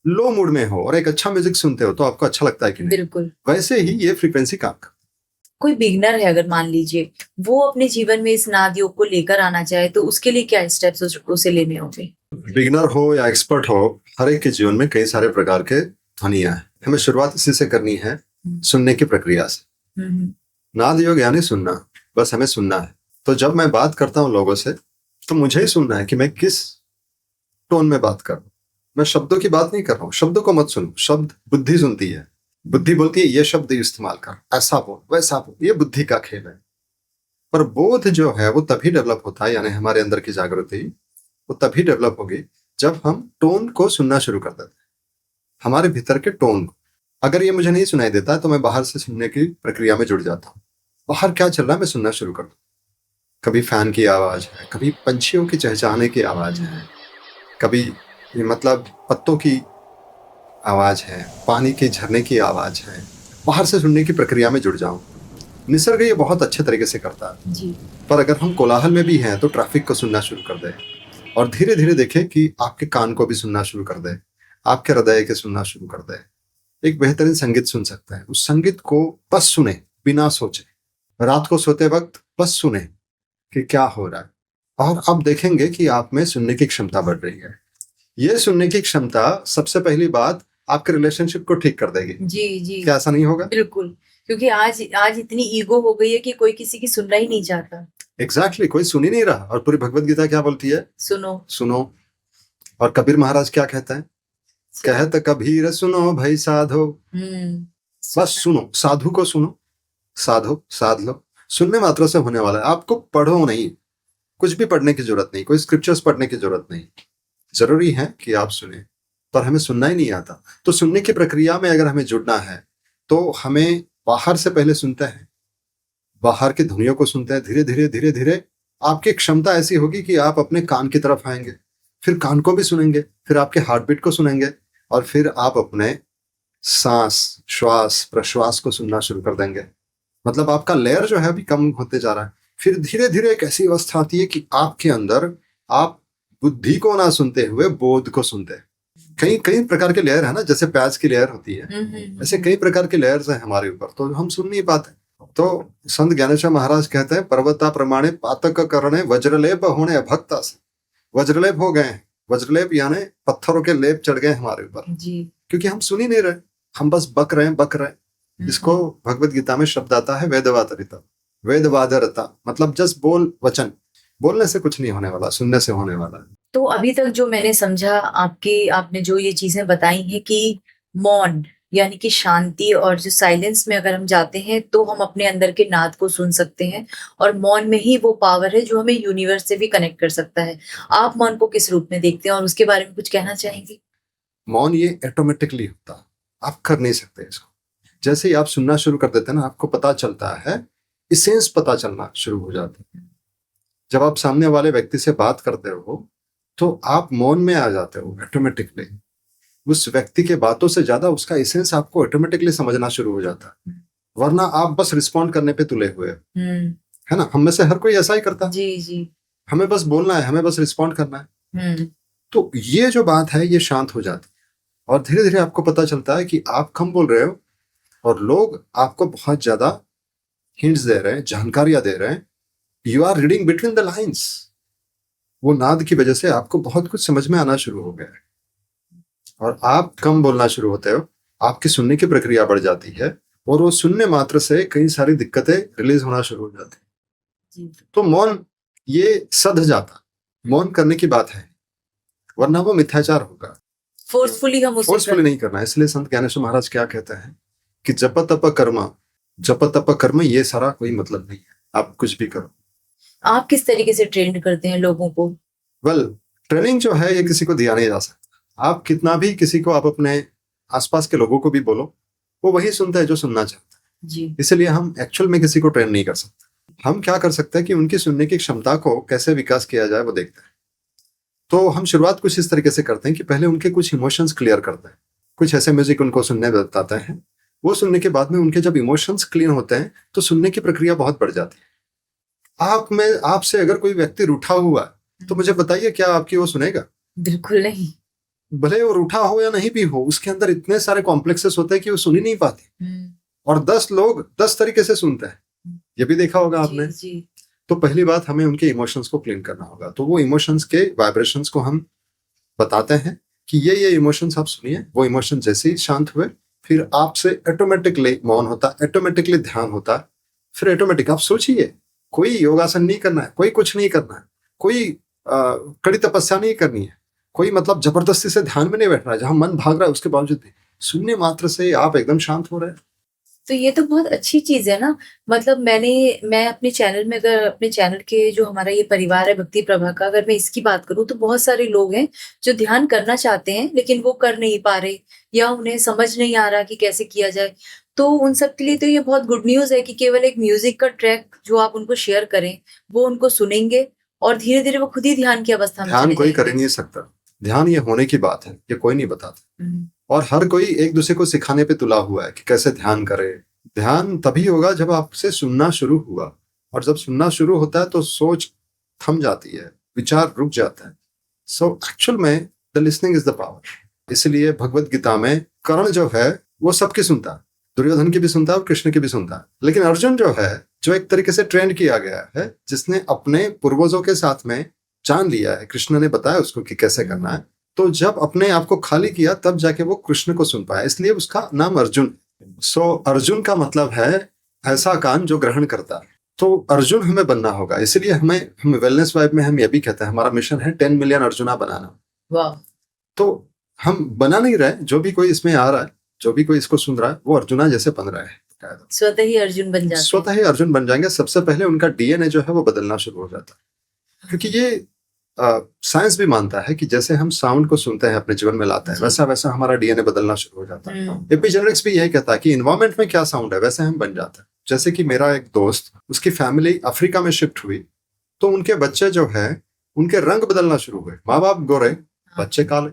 लो मूड में हो और एक अच्छा म्यूजिक सुनते हो तो आपको अच्छा लगता है कि नहीं? बिल्कुल। वैसे ही ये फ्रीक्वेंसी काम करती है। कोई बिगनर है, अगर मान लीजिए वो अपने जीवन में इस नाद योग को लेकर आना चाहे, तो उसके लिए क्या स्टेप्स उसे लेने होंगे? बिगनर हो या एक्सपर्ट हो, हर एक के जीवन में कई सारे प्रकार के ध्वनियां हैं। हमें शुरुआत इसी से करनी है, सुनने की प्रक्रिया से। नाद योग यानी सुनना, बस हमें सुनना है। तो जब मैं बात करता हूँ लोगों से, तो मुझे ही सुनना है कि मैं किस टोन में बात कर रहा हूँ। मैं शब्दों की बात नहीं कर रहा हूँ, शब्दों को मत सुनो, शब्द बुद्धि सुनती है। बुद्धि बोलती है ये शब्द इस्तेमाल कर, ऐसा बोल, वैसा बोल, ये बुद्धि का खेल है। पर बोध जो है वो तभी डेवलप होता है, यानी हमारे अंदर की जागृति वो तभी डेवलप होगी जब हम टोन को सुनना शुरू कर देते हैं, हमारे भीतर के टोन को। अगर ये मुझे नहीं सुनाई देता तो मैं बाहर से सुनने की प्रक्रिया में जुड़ जाता हूँ। बाहर क्या चल रहा है मैं सुनना शुरू कर दूँ। कभी फैन की आवाज है, कभी पंछियों की चहचहाने की आवाज है, कभी मतलब पत्तों की आवाज है, पानी के झरने की आवाज है। बाहर से सुनने की प्रक्रिया में जुड़ जाऊं। निसर्ग ये बहुत अच्छे तरीके से करता है जी। पर अगर हम कोलाहल में भी हैं तो ट्रैफिक को सुनना शुरू कर दें, और धीरे धीरे देखें कि आपके कान को भी सुनना शुरू कर दे, आपके हृदय के सुनना शुरू कर दे। एक बेहतरीन संगीत सुन सकते हैं, उस संगीत को बस सुने बिना सोचे। रात को सोते वक्त बस सुने कि क्या हो रहा है, और आप देखेंगे कि आप में सुनने की क्षमता बढ़ रही है। ये सुनने की क्षमता सबसे पहली बात आपके रिलेशनशिप को ठीक कर देगी। जी जी क्या ऐसा नहीं होगा? बिल्कुल, क्योंकि आज आज इतनी ईगो हो गई है कि कोई किसी की सुनना ही नहीं चाहता। एग्जैक्टली, कोई सुन ही नहीं रहा। और पूरी भगवत गीता क्या बोलती है? सुनो सुनो। और कबीर महाराज क्या कहते हैं? कहत कबीर सुनो भाई साधो। बस सुनो, साधु को सुनो, साधो साध लो। सुनने मात्र से होने वाला है। आपको पढ़ो नहीं, कुछ भी पढ़ने की जरूरत नहीं, कोई स्क्रिप्चर्स पढ़ने की जरूरत नहीं। जरूरी है कि आप सुने, पर हमें सुनना ही नहीं आता। तो सुनने की प्रक्रिया में अगर हमें जुड़ना है तो हमें बाहर से पहले सुनते हैं, बाहर की ध्वनियों को सुनते हैं। धीरे धीरे धीरे धीरे आपकी क्षमता ऐसी होगी कि आप अपने कान की तरफ आएंगे, फिर कान को भी सुनेंगे, फिर आपके हार्ट बीट को सुनेंगे, और फिर आप अपने सांस, श्वास, प्रश्वास को सुनना शुरू कर देंगे। मतलब आपका लेयर जो है अभी कम होते जा रहा है। फिर धीरे धीरे एक ऐसी अवस्था आती है कि आपके अंदर आप बुद्धि को ना सुनते हुए बोध को सुनते हैं। कई कई प्रकार के लेयर है ना, जैसे प्याज की लेयर होती है, ऐसे कई प्रकार के लेयर्स हैं हमारे ऊपर, तो हम सुन नहीं पाते। तो संत ज्ञानेश्वर महाराज कहते हैं, पर्वता प्रमाणे पातक करणे वज्रलेप होने भक्ता से। वज्रलेप हो गए हैं, वज्रलेप यानी पत्थरों के लेप चढ़ गए हमारे ऊपर, क्योंकि हम सुन ही नहीं रहे, हम बस बक रहे हैं। इसको भगवत गीता में शब्द आता है वेदवादरिता, वेदवादरता, मतलब जस्ट बोल वचन। बोलने से कुछ नहीं होने वाला, सुनने से होने वाला है। तो अभी तक जो मैंने समझा, आपने जो ये चीजें बताई हैं कि मौन यानी कि शांति और जो साइलेंस में अगर हम जाते हैं तो हम अपने अंदर के नाद को सुन सकते हैं, और मौन में ही वो पावर है जो हमें यूनिवर्स से भी कनेक्ट कर सकता है। आप मौन को किस रूप में देखते हैं और उसके बारे में कुछ कहना चाहेंगे? मौन ये ऑटोमेटिकली होता है, आप कर नहीं सकते इसको। जैसे ही आप सुनना शुरू कर देते हैं ना, आपको पता चलता है, इसेंस पता चलना शुरू हो जाता है। जब आप सामने वाले व्यक्ति से बात करते हो तो आप मौन में आ जाते हो ऑटोमेटिकली। उस व्यक्ति के बातों से ज्यादा उसका इसेंस आपको ऑटोमेटिकली समझना शुरू हो जाता है, वरना आप बस रिस्पॉन्ड करने पे तुले हुए है ना। हम में से हर कोई ऐसा ही करता है। जी। हमें बस बोलना है, हमें बस रिस्पॉन्ड करना है। तो ये जो बात है ये शांत हो जाती है, और धीरे धीरे आपको पता चलता है कि आप कम बोल रहे हो और लोग आपको बहुत ज्यादा हिंट्स दे रहे हैं, जानकारियां दे रहे हैं। You are reading between the lines. वो नाद की वजह से आपको बहुत कुछ समझ में आना शुरू हो गया है, और आप कम बोलना शुरू होते हो, आपकी सुनने की प्रक्रिया बढ़ जाती है, और वो सुनने मात्र से कई सारी दिक्कतें रिलीज होना शुरू हो जाती है। तो मौन ये सध जाता, मौन करने की बात है, वरना वो मिथ्याचार होगा। फोर्सफुली नहीं करना। इसलिए संत ज्ञानेश्वर महाराज क्या कहते हैं कि जप तप कर्म ये सारा कोई मतलब नहीं है, आप कुछ भी करो। आप किस तरीके से ट्रेन करते हैं लोगों को? ट्रेनिंग जो है ये किसी को दिया नहीं जा सकता। आप कितना भी किसी को, आप अपने आसपास के लोगों को भी बोलो, वो वही सुनता है जो सुनना चाहता है जी। इसलिए हम एक्चुअल में किसी को ट्रेन नहीं कर सकते। हम क्या कर सकते हैं कि उनकी सुनने की क्षमता को कैसे विकास किया जाए वो देखते हैं। तो हम शुरुआत कुछ इस तरीके से करते हैं कि पहले उनके कुछ इमोशंस क्लियर करते हैं, कुछ ऐसे म्यूजिक उनको सुनने बताते हैं। वो सुनने के बाद में उनके जब इमोशंस क्लियर होते हैं तो सुनने की प्रक्रिया बहुत बढ़ जाती है। आपसे अगर कोई व्यक्ति रूठा हुआ तो मुझे बताइए, क्या आपकी वो सुनेगा? बिल्कुल नहीं। भले वो रूठा हो या नहीं भी हो, उसके अंदर इतने सारे कॉम्प्लेक्सेस होते हैं कि वो सुन ही नहीं पाते, और 10 लोग 10 तरीके से सुनते हैं। ये भी देखा होगा आपने। जी। तो पहली बात, हमें उनके इमोशंस को क्लीन करना होगा। तो वो इमोशंस के वाइब्रेशंस को हम बताते हैं कि ये इमोशंस आप सुनिए। वो इमोशन जैसे ही शांत हुए, फिर आपसे ऑटोमेटिकली मौन होता, ऑटोमेटिकली ध्यान होता, फिर ऑटोमेटिक आप सोचिए। कोई योगासन नहीं करना है, कोई कुछ नहीं करना है, कोई कड़ी तपस्या नहीं करनी है, कोई मतलब जबरदस्ती से ध्यान में नहीं बैठना है। जहां मन भाग रहा है उसके बावजूद भी सुनने मात्र से आप एकदम शांत हो रहे हैं। तो ये तो बहुत अच्छी चीज है ना। मतलब मैं अपने चैनल में, अगर अपने चैनल के जो हमारा ये परिवार है भक्ति प्रभा का, अगर मैं इसकी बात करूं तो बहुत सारे लोग हैं जो ध्यान करना चाहते हैं लेकिन वो कर नहीं पा रहे, या उन्हें समझ नहीं आ रहा कि कैसे किया जाए। तो उन सब के लिए तो ये बहुत गुड न्यूज है कि केवल एक म्यूजिक का ट्रैक जो आप उनको शेयर करें, वो उनको सुनेंगे और धीरे धीरे वो खुद ही ध्यान की अवस्था में ध्यान कोई कर ही नहीं सकता। ध्यान ये होने की बात है, ये कोई नहीं बताता। और हर कोई एक दूसरे को सिखाने पे तुला हुआ है कि कैसे ध्यान करे। ध्यान तभी होगा जब आपसे सुनना शुरू हुआ, और जब सुनना शुरू होता है तो सोच थम जाती है, विचार रुक जाता है। सो एक्चुअल में the listening is the power. इसलिए भगवत गीता में कर्ण जो है वो सबकी सुनता है, दुर्योधन की भी सुनता है और कृष्ण की भी सुनता है। लेकिन अर्जुन जो है जो एक तरीके से ट्रेंड किया गया है, जिसने अपने पूर्वजों के साथ में जान लिया है, कृष्ण ने बताया उसको कि कैसे करना है। तो जब अपने आप को खाली किया तब जाके वो कृष्ण को सुन पाया, इसलिए उसका नाम अर्जुन। सो अर्जुन का मतलब है ऐसा कान जो ग्रहण करता है। तो अर्जुन हमें बनना होगा, इसलिए हम वेलनेस वाइब में हम ये भी कहते हैं हमारा मिशन है 10 मिलियन अर्जुना बनाना। वाह। तो हम बना नहीं रहे, जो भी कोई इसमें आ रहा है, जो भी कोई इसको सुन रहा है, वो अर्जुना जैसे बन रहा है, स्वतः ही अर्जुन बन जाते हैं। स्वतः ही अर्जुन बन जाएंगे। सबसे पहले उनका डीएनए जो है वो बदलना शुरू हो जाता है, क्योंकि ये साइंस भी मानता है कि जैसे हम साउंड को सुनते हैं अपने जीवन में लाते हैं, वैसा वैसा हमारा डीएनए बदलना शुरू हो जाता है। एपिजेनेटिक्स भी यही कहता है कि इन्वायरमेंट में क्या साउंड है वैसे हम बन जाते हैं। जैसे कि मेरा एक दोस्त, उसकी फैमिली अफ्रीका में शिफ्ट हुई, तो उनके बच्चे जो है उनके रंग बदलना शुरू हुए। माँ बाप गोरे, बच्चे काले।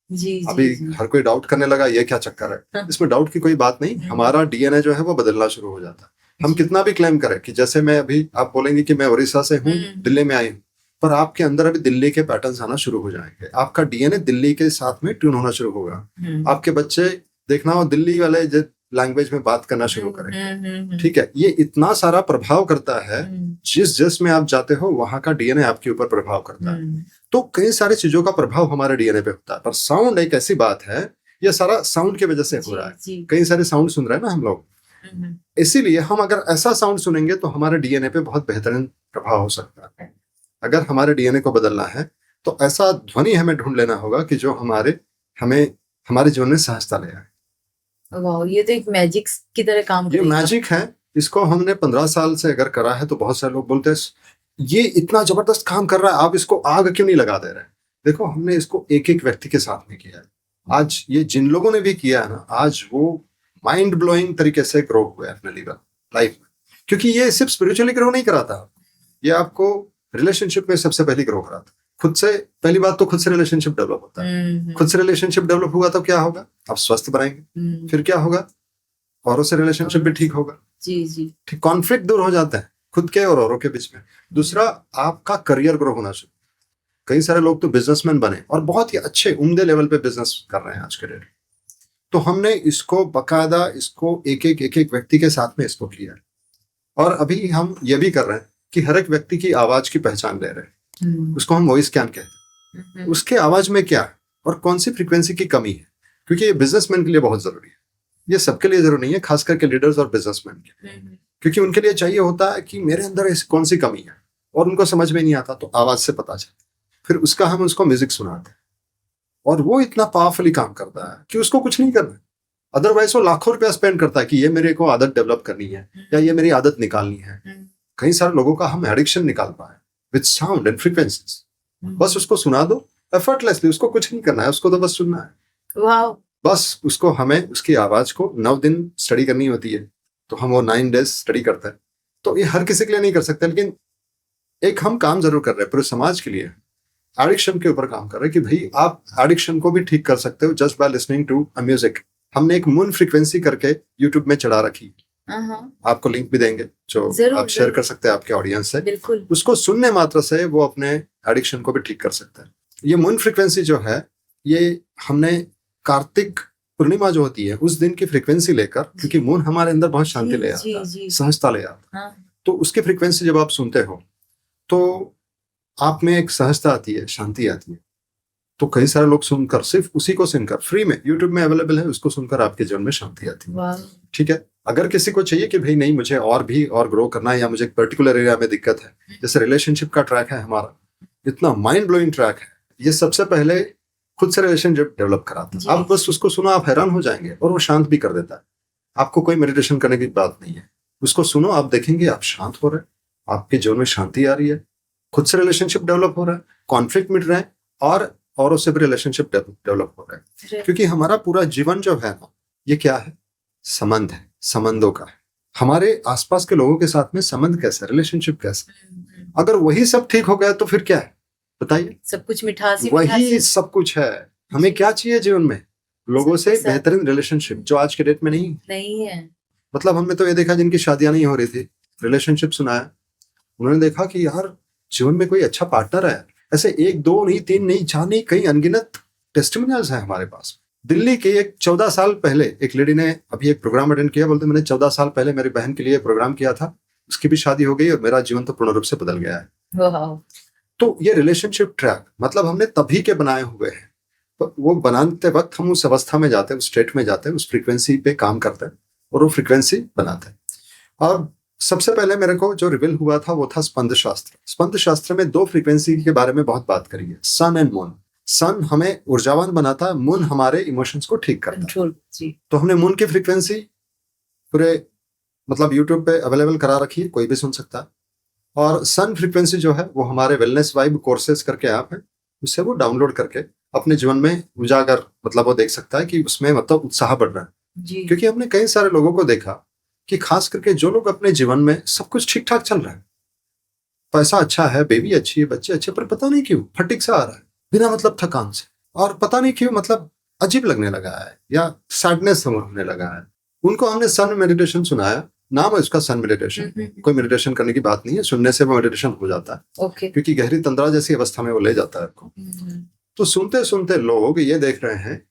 जी, अभी जी। हर कोई डाउट करने लगा ये क्या चक्कर है। इसमें डाउट की कोई बात नहीं, हमारा डीएनए जो है वो बदलना शुरू हो जाता है। हम कितना भी क्लेम करें कि जैसे मैं अभी, आप बोलेंगे कि मैं उड़ीसा से हूँ, दिल्ली में आई हूँ, पर आपके अंदर अभी दिल्ली के पैटर्न्स आना शुरू हो जाएंगे। आपका डीएनए दिल्ली के साथ में ट्यून होना शुरू होगा। आपके बच्चे देखना हो दिल्ली वाले लैंग्वेज में बात करना शुरू करेंगे। ठीक है, ये इतना सारा प्रभाव करता है। जिस देश में आप जाते हो वहां का डीएनए आपके ऊपर प्रभाव करता है। तो कई सारी चीजों का प्रभाव हमारे डीएनए पे होता है। पर साउंड एक ऐसी बात है, ये सारा साउंड की वजह से हो रहा है। कई सारे साउंड सुन रहे हैं ना हम लोग, इसीलिए हम अगर ऐसा साउंड सुनेंगे तो हमारे डीएनए पे बहुत बेहतरीन प्रभाव हो सकता है। अगर हमारे डीएनए को बदलना है तो ऐसा ध्वनि हमें ढूंढ लेना होगा कि जो हमारे जीवन में सहजता ले आए। वाह, ये तो एक मैजिक की तरह काम ये करेगा। मैजिक है। इसको हमने 15 साल से अगर करा है तो बहुत सारे लोग बोलते हैं ये इतना जबरदस्त काम कर रहा है, आप इसको आग क्यों नहीं लगा दे रहे। देखो, हमने इसको एक एक व्यक्ति के साथ में किया है। आज ये जिन लोगों ने भी किया है ना, आज वो माइंड ब्लोइंग तरीके से ग्रो हुए अपने लाइफ में। क्योंकि ये सिर्फ स्पिरिचुअली ग्रो नहीं कराता, ये आपको रिलेशनशिप में सबसे पहले ग्रो कराता। खुद से, पहली बात तो खुद से रिलेशनशिप डेवलप होता है। खुद से रिलेशनशिप डेवलप हुआ तो क्या होगा, आप स्वस्थ बनाएंगे। फिर क्या होगा, औरों से रिलेशनशिप भी ठीक होगा। जी जी। ठीक, कॉन्फ्लिक्ट दूर हो जाता है खुद के और औरों के बीच में। दूसरा, आपका करियर ग्रो होना शुरू। कई सारे लोग तो बिजनेसमैन बने और बहुत ही अच्छे उम्दे लेवल पे बिजनेस कर रहे हैं आज के डेट। तो हमने इसको बकायदा, इसको एक एक व्यक्ति के साथ में इसको किया। और अभी हम ये भी कर रहे हैं कि हर एक व्यक्ति की आवाज की पहचान ले रहे हैं। उसको हम वॉइस स्कैन कहते हैं। उसके आवाज में क्या है और कौन सी फ्रीक्वेंसी की कमी है, क्योंकि ये बिजनेसमैन के लिए बहुत जरूरी है। ये सबके लिए जरूरी नहीं है, खास करके लीडर्स और बिजनेसमैन के, क्योंकि उनके लिए चाहिए होता है कि मेरे अंदर ऐसी कौन सी कमी है, और उनको समझ में नहीं आता तो आवाज से पता चलता। फिर उसका हम उसको म्यूजिक सुनाते हैं और वो इतना पावरफुली काम करता है कि उसको कुछ नहीं करना। अदरवाइज वो लाखों रुपया स्पेंड करता है कि ये मेरे को आदत डेवलप करनी है या ये मेरी आदत निकालनी है। कई सारे लोगों का हम एडिक्शन निकाल पाए विद साउंड एंड फ्रीक्वेंसीज। बस उसको सुना दो एफर्टलेसली, उसको कुछ नहीं करना है, उसको तो बस सुनना है। वाह। बस उसको, हमें उसकी आवाज को 9 दिन स्टडी करनी होती है, तो हम वो 9 डेज स्टडी करते हैं। तो ये हर किसी के लिए नहीं कर सकते, लेकिन एक हम काम जरूर कर रहे हैं पूरे समाज के लिए। एडिक्शन के ऊपर काम कर रहे हैं कि भाई आप एडिक्शन को भी ठीक कर सकते हो just by listening to a music. हमने एक मून फ्रीक्वेंसी करके यूट्यूब में चढ़ा रखी, आपको लिंक भी देंगे जो आप शेयर कर सकते हैं आपके ऑडियंस से। बिल्कुल। उसको सुनने मात्र से वो अपने एडिक्शन को भी ठीक कर सकते हैं। ये मून फ्रीक्वेंसी जो है, ये हमने कार्तिक पूर्णिमा जो होती है उस दिन की फ्रीक्वेंसी लेकर, क्योंकि मून हमारे अंदर बहुत शांति ले आता है, सहजता ले आता है। तो उसकी फ्रीक्वेंसी जब आप सुनते हो तो आप में एक सहजता आती है, शांति आती है। तो कई सारे लोग सुनकर, सिर्फ उसी को सुनकर, फ्री में यूट्यूब में अवेलेबल है, उसको सुनकर आपके जीवन में शांति आती है। ठीक है। अगर किसी को चाहिए कि भाई नहीं, मुझे और ग्रो करना है, या मुझे एक पर्टिकुलर एरिया में दिक्कत है, जैसे रिलेशनशिप का ट्रैक है हमारा, इतना माइंड ब्लोइंग ट्रैक है, ये सबसे पहले खुद से रिलेशनशिप डेवलप कराता है। आप बस उसको सुनो, आप हैरान हो जाएंगे, और वो शांत भी कर देता है। आपको कोई मेडिटेशन करने की बात नहीं है, उसको सुनो, आप देखेंगे आप शांत हो रहे, आपके जीवन में शांति आ रही है, खुद से रिलेशनशिप डेवलप हो रहा है, कॉन्फ्लिक्ट मिट रहे हैं, और औरों से भी रिलेशनशिप डेवलप हो रहा है। क्योंकि हमारा पूरा जीवन जो है ना, ये क्या है, संबंध है, संबंधों का है। हमारे आसपास के लोगों के साथ में संबंध कैसे, रिलेशनशिप कैसे, अगर वही सब ठीक हो गया तो फिर क्या है, बताइए। सब कुछ मिठास ही वही सब कुछ है। हमें क्या चाहिए जीवन में, लोगों से बेहतरीन रिलेशनशिप, जो आज के डेट में नहीं है। मतलब हमने तो ये देखा जिनकी शादियां नहीं हो रही थी, रिलेशनशिप सुनाया, उन्होंने देखा कि यार जीवन में कोई अच्छा पार्टनर है। ऐसे 1 2 नहीं, 3 नहीं, 4 नहीं, कई अनगिनत टेस्टिमोनियल्स हैं हमारे पास। दिल्ली के एक 14 साल पहले एक लेडी ने अभी एक प्रोग्राम अटेंड किया, बोलते मैंने 14 साल पहले मेरी बहन के लिए प्रोग्राम किया था, उसकी भी शादी हो गई और मेरा जीवन तो पूर्ण रूप से बदल गया है। वाह। तो ये रिलेशनशिप ट्रैक मतलब हमने तभी के बनाए हुए हैं, पर वो बनाते वक्त हम उस अवस्था में जाते हैं, उस स्टेट में जाते हैं, उस फ्रीक्वेंसी पे काम करते हैं और वो फ्रीक्वेंसी बनाते हैं। और सबसे पहले मेरे को जो रिवील हुआ था वो था स्पंद शास्त्र। स्पंद शास्त्र में 2 फ्रीक्वेंसी के बारे में बहुत बात करी है, सन एंड मून। सन हमें ऊर्जावान बनाता है, मून हमारे इमोशंस को ठीक करता है। कंट्रोल जी। तो हमने मून की फ्रीक्वेंसी पूरे मतलब यूट्यूब पे अवेलेबल करा रखी है, कोई भी सुन सकता है। और सन फ्रीक्वेंसी जो है वो हमारे वेलनेस वाइब कोर्सेज करके ऐप है, उससे वो डाउनलोड करके अपने जीवन में उजागर मतलब वो देख सकता है कि उसमें मतलब उत्साह बढ़ रहा है। जी। क्योंकि हमने कई सारे लोगों को देखा कि खास करके जो लोग अपने जीवन में सब कुछ ठीक ठाक चल रहा है, पैसा अच्छा है, बेबी अच्छी है, बच्चे अच्छे, पर पता नहीं क्यों फटिक सा आ रहा है बिना मतलब थकान से, और पता नहीं क्यों मतलब अजीब लगने लगा है या सैडनेस होने लगा है। उनको हमने सन मेडिटेशन सुनाया, नाम है उसका सन मेडिटेशन। कोई मेडिटेशन करने की बात नहीं है, सुनने से वो मेडिटेशन हो जाता है। ओके। क्योंकि गहरी तंद्रा जैसी अवस्था में वो ले जाता है आपको। तो सुनते सुनते लोग ये देख रहे हैं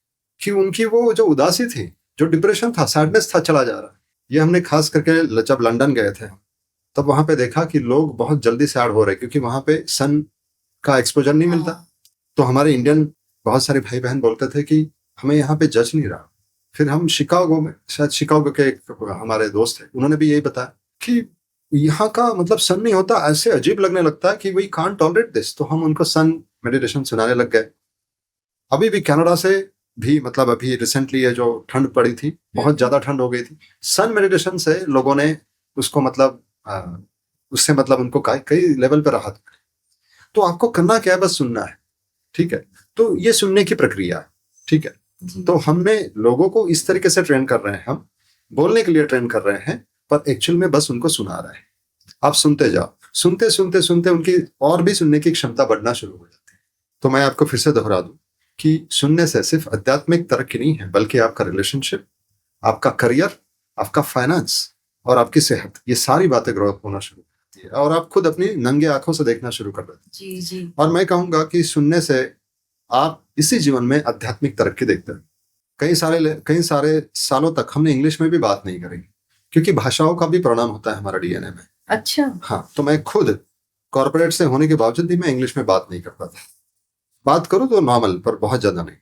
कि उनकी वो जो उदासी थी, जो डिप्रेशन था, सैडनेस था, चला जा रहा है। ये हमने खास करके जब लंदन गए थे तब वहां पे देखा कि लोग बहुत जल्दी सैड हो रहे, क्योंकि वहां पे सन का एक्सपोजर नहीं मिलता। तो हमारे इंडियन बहुत सारे भाई बहन बोलते थे कि हमें यहाँ पे जज नहीं रहा। फिर हम शिकागो में, शायद शिकागो के हमारे दोस्त थे, उन्होंने भी यही बताया कि यहाँ का मतलब सन नहीं होता, ऐसे अजीब लगने लगता है कि वी कांट टॉलरेट दिस। तो हम उनको सन मेडिटेशन सुनाने लग गए। अभी भी कनाडा से भी मतलब अभी रिसेंटली ये जो ठंड पड़ी थी, बहुत ज्यादा ठंड हो गई थी, सन मेडिटेशन से लोगों ने उसको मतलब उससे मतलब उनको कई लेवल पे राहत मिली। तो आपको करना क्या है, बस सुनना है, ठीक है। तो ये सुनने की प्रक्रिया है, ठीक है। तो हमने लोगों को इस तरीके से ट्रेन कर रहे हैं, हम बोलने के लिए ट्रेन कर रहे हैं, पर एक्चुअल में बस उनको सुना रहे हैं। आप सुनते जाओ, सुनते सुनते सुनते उनकी और भी सुनने की क्षमता बढ़ना शुरू हो जाती है। तो मैं आपको फिर से दोहरा दूं कि सुनने से सिर्फ आध्यात्मिक तरक्की नहीं है, बल्कि आपका रिलेशनशिप, आपका करियर, आपका फाइनेंस और आपकी सेहत, ये सारी बातें ग्रो होना शुरू होती है और आप खुद अपनी नंगे आंखों से देखना शुरू कर देते हैं। जी जी। और मैं कहूंगा कि सुनने से आप इसी जीवन में आध्यात्मिक तरक्की देखते हैं। कई सारे सालों तक हमने इंग्लिश में भी बात नहीं करी, क्योंकि भाषाओं का भी परिणाम होता है हमारा डीएनए में। अच्छा। हाँ, तो मैं खुद कॉर्पोरेट से होने के बावजूद भी मैं इंग्लिश में बात नहीं करता था। बात करूं तो नॉर्मल, पर बहुत ज्यादा नहीं,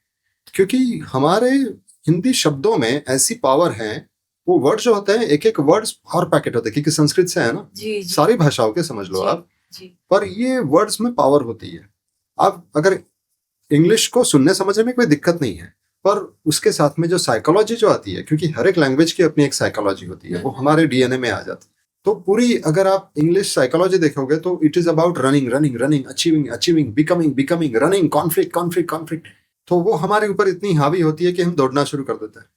क्योंकि हमारे हिंदी शब्दों में ऐसी पावर है। वो वर्ड जो होते हैं, एक एक वर्ड्स और पैकेट होते हैं, क्योंकि संस्कृत से है ना। जी जी। सारी भाषाओं के समझ लो जी, आप जी। पर ये वर्ड्स में पावर होती है। आप अगर इंग्लिश को सुनने समझने में कोई दिक्कत नहीं है, पर उसके साथ में जो साइकोलॉजी जो आती है, क्योंकि हर एक लैंग्वेज की अपनी एक साइकोलॉजी होती है, वो हमारे डीएनए में आ जाती है। तो पूरी अगर आप इंग्लिश साइकोलॉजी देखोगे तो it is about running running running, achieving achieving, becoming becoming, running, conflict conflict conflict. तो वो हमारे ऊपर इतनी हावी होती है कि हम दौड़ना शुरू कर देते हैं।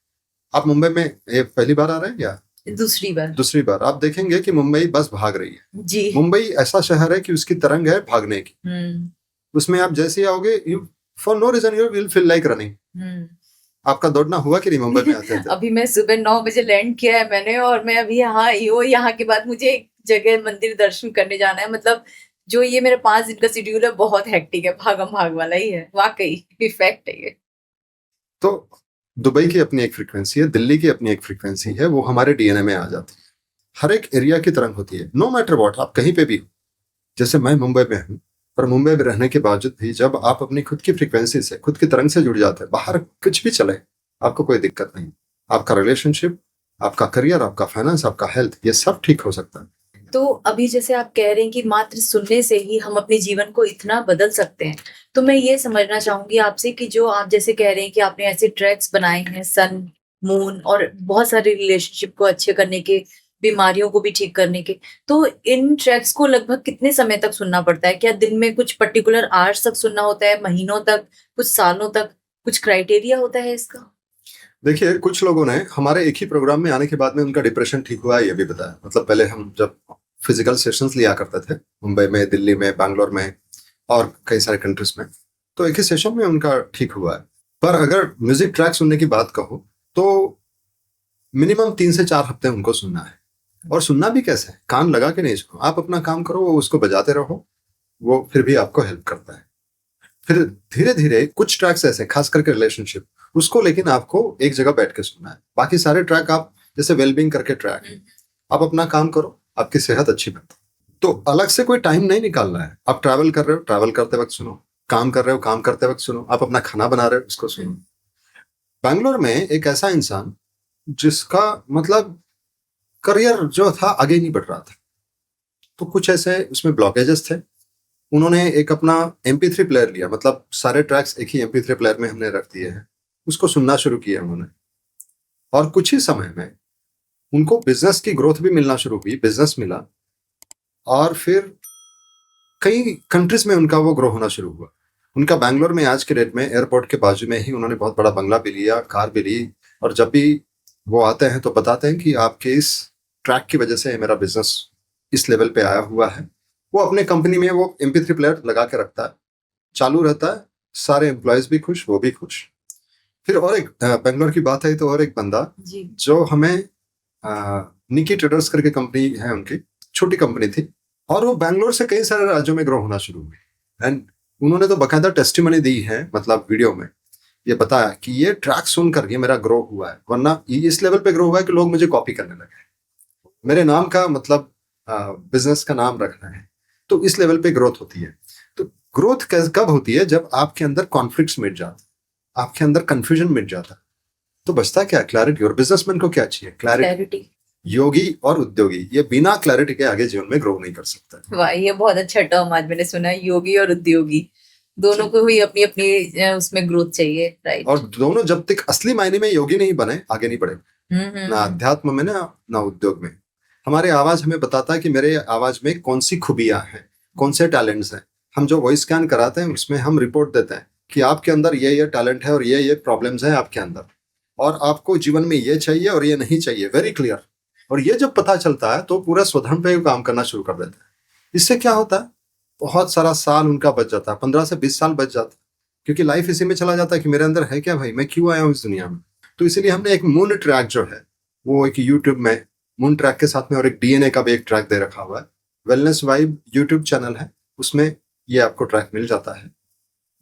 आप मुंबई में ये पहली बार आ रहे हैं क्या? दूसरी बार आप देखेंगे कि मुंबई बस भाग रही है जी। मुंबई ऐसा शहर है कि उसकी तरंग है भागने की। उसमें आप जैसे आओगे, for no reason you will feel like running. आपका दौड़ना हुआ कि नहीं मुंबई में आते थे? अभी मैं सुबह 9 बजे लैंड किया है मैंने, और मैं अभी यहाँ के बाद मुझे एक जगह मंदिर दर्शन करने जाना है। मतलब जो ये मेरा 5 दिन का शेड्यूल है बहुत हेक्टिक है, भागम भाग वाला ही है, वाकई इफेक्ट है ये। तो दुबई की अपनी एक फ्रीक्वेंसी है, दिल्ली की अपनी एक फ्रीक्वेंसी है, वो हमारे डीएनए में आ जाती है। हर एक एरिया की तरंग होती है, नो मैटर व्हाट, आप कहीं पे भी हो। जैसे मैं मुंबई में हूँ, पर मुंबई में रहने के बावजूद भी जब आप अपनी खुद की फ्रीक्वेंसी से, खुद की तरंग से जुड़ जाते हैं, बाहर कुछ भी चले आपको कोई दिक्कत नहीं। आपका रिलेशनशिप, आपका करियर, आपका फाइनेंस, आपका हेल्थ, ये सब ठीक हो सकता है। तो अभी जैसे आप कह रहे हैं कि मात्र सुनने से ही हम अपने जीवन को इतना बदल सकते हैं, तो मैं ये समझना चाहूंगी आपसे कि जो आप जैसे कह रहे हैं कि आपने ऐसे ट्रैक्स बनाए हैं सन, मून और बहुत सारे रिलेशनशिप को अच्छे करने के, बीमारियों को भी ठीक करने के, तो इन ट्रैक्स को लगभग कितने समय तक सुनना पड़ता है? क्या दिन में कुछ पर्टिकुलर आवर्स तक सुनना होता है, महीनों तक, कुछ सालों तक, कुछ क्राइटेरिया होता है इसका? देखिए, कुछ लोगों ने हमारे एक ही प्रोग्राम में आने के बाद में उनका डिप्रेशन ठीक हुआ है, ये भी बताया। मतलब पहले हम जब फिजिकल सेशंस लिया करते थे मुंबई में, दिल्ली में, बैंगलोर में और कई सारे कंट्रीज में, तो एक ही सेशन में उनका ठीक हुआ है। पर अगर म्यूजिक ट्रैक सुनने की बात कहो तो मिनिमम 3 से 4 हफ्ते उनको सुनना है। और सुनना भी कैसे है, कान लगा के नहीं सुनो, आप अपना काम करो, वो उसको बजाते रहो, वो फिर भी आपको हेल्प करता है। फिर धीरे धीरे कुछ ट्रैक्स ऐसे, खास करके रिलेशनशिप, उसको लेकिन आपको एक जगह बैठ के सुनना है। बाकी सारे ट्रैक आप, जैसे वेलबींग करके ट्रैक है, आप अपना काम करो, आपकी सेहत अच्छी बनती है। तो अलग से कोई टाइम नहीं निकालना है। आप ट्रैवल कर रहे हो, ट्रैवल करते वक्त सुनो। काम कर रहे हो, काम करते वक्त सुनो। आप अपना खाना बना रहे हो, उसको सुनो। बैंगलोर में एक ऐसा इंसान जिसका मतलब करियर जो था आगे नहीं बढ़ रहा था, तो कुछ ऐसे उसमें ब्लॉकेजेस थे। उन्होंने एक अपना MP3 प्लेयर लिया, मतलब सारे ट्रैक्स एक ही MP3 प्लेयर में हमने रख दिए हैं, उसको सुनना शुरू किया उन्होंने। और कुछ ही समय में उनको बिजनेस की ग्रोथ भी मिलना शुरू हुई, बिजनेस मिला, और फिर कई कंट्रीज में उनका वो ग्रो होना शुरू हुआ। उनका बैंगलोर में आज के डेट में एयरपोर्ट के बाजू में ही उन्होंने बहुत बड़ा बंगला भी लिया, कार भी ली। और जब भी वो आते हैं तो बताते हैं कि आपके इस ट्रैक की वजह से मेरा बिजनेस इस लेवल पे आया हुआ है। वो अपने कंपनी में वो MP3 प्लेयर लगा के रखता है, चालू रहता है, सारे एम्प्लॉयज भी खुश, वो भी खुश। फिर और एक बैंगलोर की बात है तो और एक बंदा जो हमें निकी ट्रेडर्स करके कंपनी है उनकी, छोटी कंपनी थी, और वो बैंगलोर से कई सारे राज्यों में ग्रो होना शुरू हुई। एंड उन्होंने तो बाकायदा टेस्टिमनी दी है, मतलब वीडियो में ये बताया कि ये ट्रैक सुनकर ये मेरा ग्रो हुआ है, वरना ये इस लेवल पे ग्रो हुआ है कि लोग मुझे कॉपी करने लगे। मेरे नाम का मतलब बिजनेस का नाम रखना है, तो इस लेवल पे ग्रोथ होती है। तो ग्रोथ कब होती है? जब आपके अंदर कॉन्फ्लिक्ट्स मिट जाते, आपके अंदर कंफ्यूजन मिट जाता, तो बचता क्या? क्लैरिटी। और बिजनेसमैन को क्या चाहिए? क्लैरिटी। योगी और उद्योगी ये बिना क्लैरिटी के आगे जीवन में ग्रो नहीं कर सकता। वाह, ये बहुत अच्छा टर्म आज मैंने सुना है, योगी और उद्योगी। दोनों को ही अपनी अपनी उसमें ग्रोथ चाहिए, राइट। और दोनों जब तक असली मायने में योगी नहीं बने, आगे नहीं बढ़े, ना अध्यात्म में ना उद्योग में। हमारे आवाज हमें बताता है कि मेरे आवाज में कौन सी खूबियां हैं, कौन से टैलेंट्स हैं। हम जो वॉइस स्कैन कराते हैं उसमें हम रिपोर्ट देते हैं कि आपके अंदर ये टैलेंट है और ये प्रॉब्लम्स हैं आपके अंदर, और आपको जीवन में ये चाहिए और ये नहीं चाहिए, वेरी क्लियर। और ये जब पता चलता है तो पूरा स्वधर्म पे काम करना शुरू कर देते हैं। इससे क्या होता है? बहुत सारा साल उनका बच जाता है, 15 से 20 साल बच जाता है, क्योंकि लाइफ इसी में चला जाता है कि मेरे अंदर है क्या भाई, मैं क्यों आया हूँ इस दुनिया में। तो इसीलिए हमने एक मून ट्रैक जो है वो एक यूट्यूब में मून ट्रैक के साथ में और एक DNA का भी एक ट्रैक दे रखा हुआ है। वेलनेस वाइब यूट्यूब चैनल है, उसमें ये आपको ट्रैक मिल जाता है।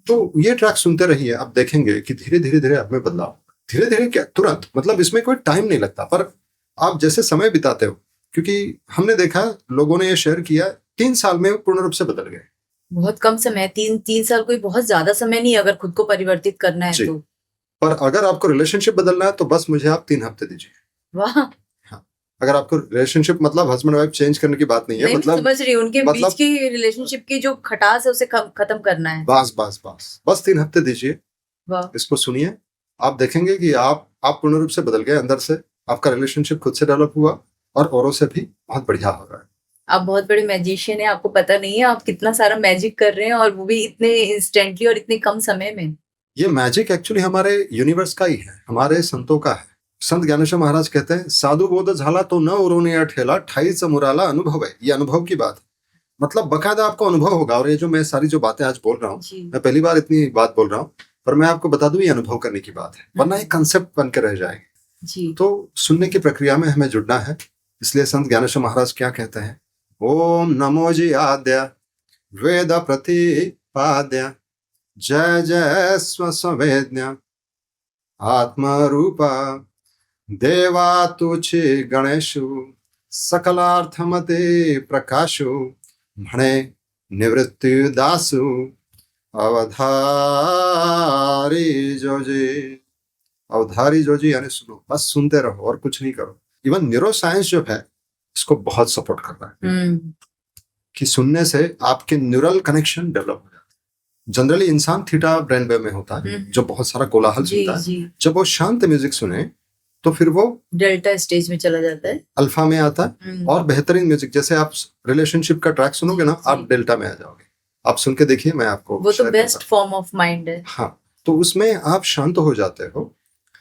तो ये ट्रैक सुनते रहिए, आप देखेंगे कि धीरे धीरे धीरे आप में बदलाव, धीरे धीरे क्या, तुरंत, मतलब इसमें कोई टाइम नहीं लगता, पर आप जैसे समय बिताते हो, क्योंकि हमने देखा लोगों ने ये शेयर किया 3 साल में पूर्ण रूप से बदल गए। बहुत कम समय, तीन साल कोई बहुत ज्यादा समय नहीं अगर खुद को परिवर्तित करना है तो। पर अगर आपको रिलेशनशिप बदलना है तो बस मुझे आप 3 हफ्ते दीजिए। वाह। हाँ, अगर आपको रिलेशनशिप मतलब हस्बैंड वाइफ चेंज करने की बात नहीं है, मतलब समझ रही हूँ, उनके बीच की रिलेशनशिप की जो खटास है उसे खत्म करना है। बस 3 हफ्ते दीजिए, इसको सुनिए, आप देखेंगे कि आप पूर्ण रूप से बदल गए अंदर से। आपका रिलेशनशिप खुद से डेवलप हुआ और औरों से भी बहुत बढ़िया हो रहा है। आप बहुत बड़े मैजिशियन हैं, आपको पता नहीं है आप कितना सारा मैजिक कर रहे हैं, और वो भी इतने इंस्टेंटली और इतने कम समय में। ये मैजिक एक्चुअली हमारे यूनिवर्स का ही है, हमारे संतों का है। संत ज्ञानेश्वर महाराज कहते हैं, साधु बोध झाला तो न उरोने ठेला, ठाई समुराला अनुभव है। ये अनुभव की बात है, मतलब बकायदा आपको अनुभव होगा। और ये जो मैं सारी जो बातें आज बोल रहा हूँ, मैं पहली बार इतनी बात बोल रहा हूँ, पर मैं आपको बता दूं ये अनुभव करने की बात है, वरना एक कंसेप्ट बन के रह जाएगी जी। तो सुनने की प्रक्रिया में हमें जुड़ना है। इसलिए संत ज्ञानेश्वर महाराज क्या कहते हैं, ओम नमो जी आद्य वेद प्रतिपाद्य जय जय स्वसंवेद्य आत्मरूपा देवा तुछि गणेशु सकलार्थमते प्रकाशु मणे निवृत्ति दासु अवधारी जोजी यानी सुनो, बस सुनते रहो और कुछ नहीं करो। इवन न्यूरो साइंस जो है इसको बहुत सपोर्ट कर रहा है कि सुनने से आपके न्यूरल कनेक्शन डेवलप हो जाते हैं। जनरली इंसान थीटा ब्रेन वेव में होता है जो बहुत सारा कोलाहल सुनता है। जब वो शांत म्यूजिक सुने तो फिर वो डेल्टा स्टेज में चला जाता है, अल्फा में आता है। और बेहतरीन म्यूजिक, जैसे आप रिलेशनशिप का ट्रैक सुनोगे ना, आप डेल्टा में आ जाओगे। आप सुन के देखिए, मैं आपको, वो तो बेस्ट फॉर्म ऑफ माइंड है। हाँ, तो उसमें आप शांत हो जाते हो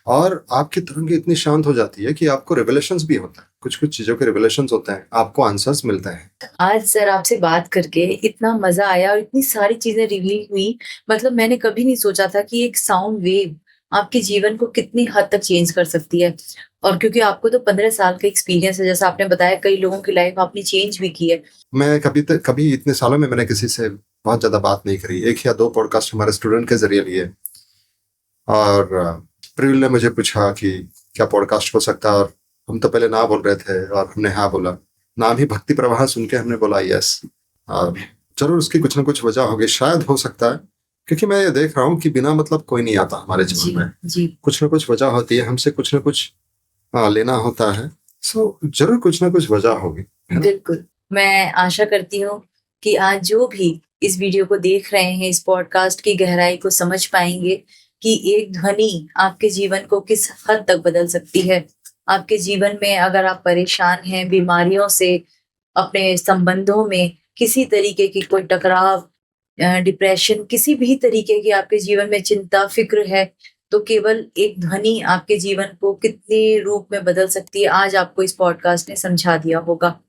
और आपकी तरंगे इतनी शांत हो जाती है कि आपको रिवलेशंस भी होता है, कुछ चीजों के रिवलेशंस होते हैं, आपको आंसर्स मिलते हैं। आज सर आपसे बात करके इतना मजा आया और इतनी सारी चीजें रिवील हुई। मतलब मैंने कभी नहीं सोचा था कि एक साउंड वेव आपके जीवन को कितनी हद तक चेंज कर सकती है। और क्योंकि आपको तो 15 साल का एक्सपीरियंस है, जैसा आपने बताया, कई लोगों की लाइफ आपने चेंज भी की है। मैं कभी इतने सालों में मैंने किसी से बहुत ज्यादा बात नहीं करी। 1 या 2 पॉडकास्ट हमारे स्टूडेंट के जरिए लिए, और प्रिविल ने मुझे पूछा कि क्या पॉडकास्ट हो सकता है, और हम तो पहले ना बोल रहे थे और हमने हाँ बोला। नाम ही भक्ति प्रवाह सुन के हमने बोला यस। जरूर उसकी कुछ ना कुछ वजह होगी, शायद हो सकता है, क्योंकि मैं ये देख रहा हूँ कि बिना मतलब कोई नहीं आता हमारे जीवन में। जी कुछ ना कुछ वजह होती है, हमसे कुछ ना कुछ लेना होता है। सो जरूर कुछ ना कुछ वजह होगी, है ना? बिल्कुल। मैं आशा करती हूँ कि आज जो भी इस वीडियो को देख रहे हैं, इस पॉडकास्ट की गहराई को समझ पाएंगे कि एक ध्वनि आपके जीवन को किस हद तक बदल सकती है। आपके जीवन में अगर आप परेशान हैं बीमारियों से, अपने संबंधों में किसी तरीके की कोई टकराव, डिप्रेशन, किसी भी तरीके की आपके जीवन में चिंता, फिक्र है, तो केवल एक ध्वनि आपके जीवन को कितने रूप में बदल सकती है, आज आपको इस पॉडकास्ट ने समझा दिया होगा।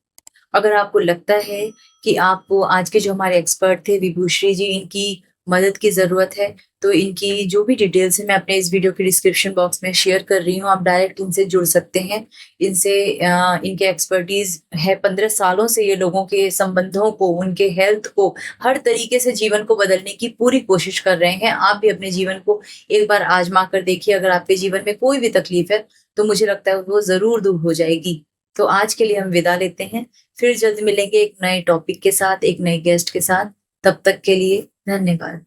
अगर आपको लगता है कि आपको आज के जो हमारे एक्सपर्ट थे विभूश्री जी, इनकी मदद की ज़रूरत है, तो इनकी जो भी डिटेल्स है मैं अपने इस वीडियो के डिस्क्रिप्शन बॉक्स में शेयर कर रही हूँ। आप डायरेक्ट इनसे जुड़ सकते हैं। इनसे इनके एक्सपर्टीज़ है, 15 सालों से ये लोगों के संबंधों को, उनके हेल्थ को, हर तरीके से जीवन को बदलने की पूरी कोशिश कर रहे हैं। आप भी अपने जीवन को एक बार आजमा कर देखिए। अगर आपके जीवन में कोई भी तकलीफ है तो मुझे लगता है वो ज़रूर दूर हो जाएगी। तो आज के लिए हम विदा लेते हैं। फिर जल्द मिलेंगे एक नए टॉपिक के साथ, एक नए गेस्ट के साथ। तब तक के लिए धन्यवाद।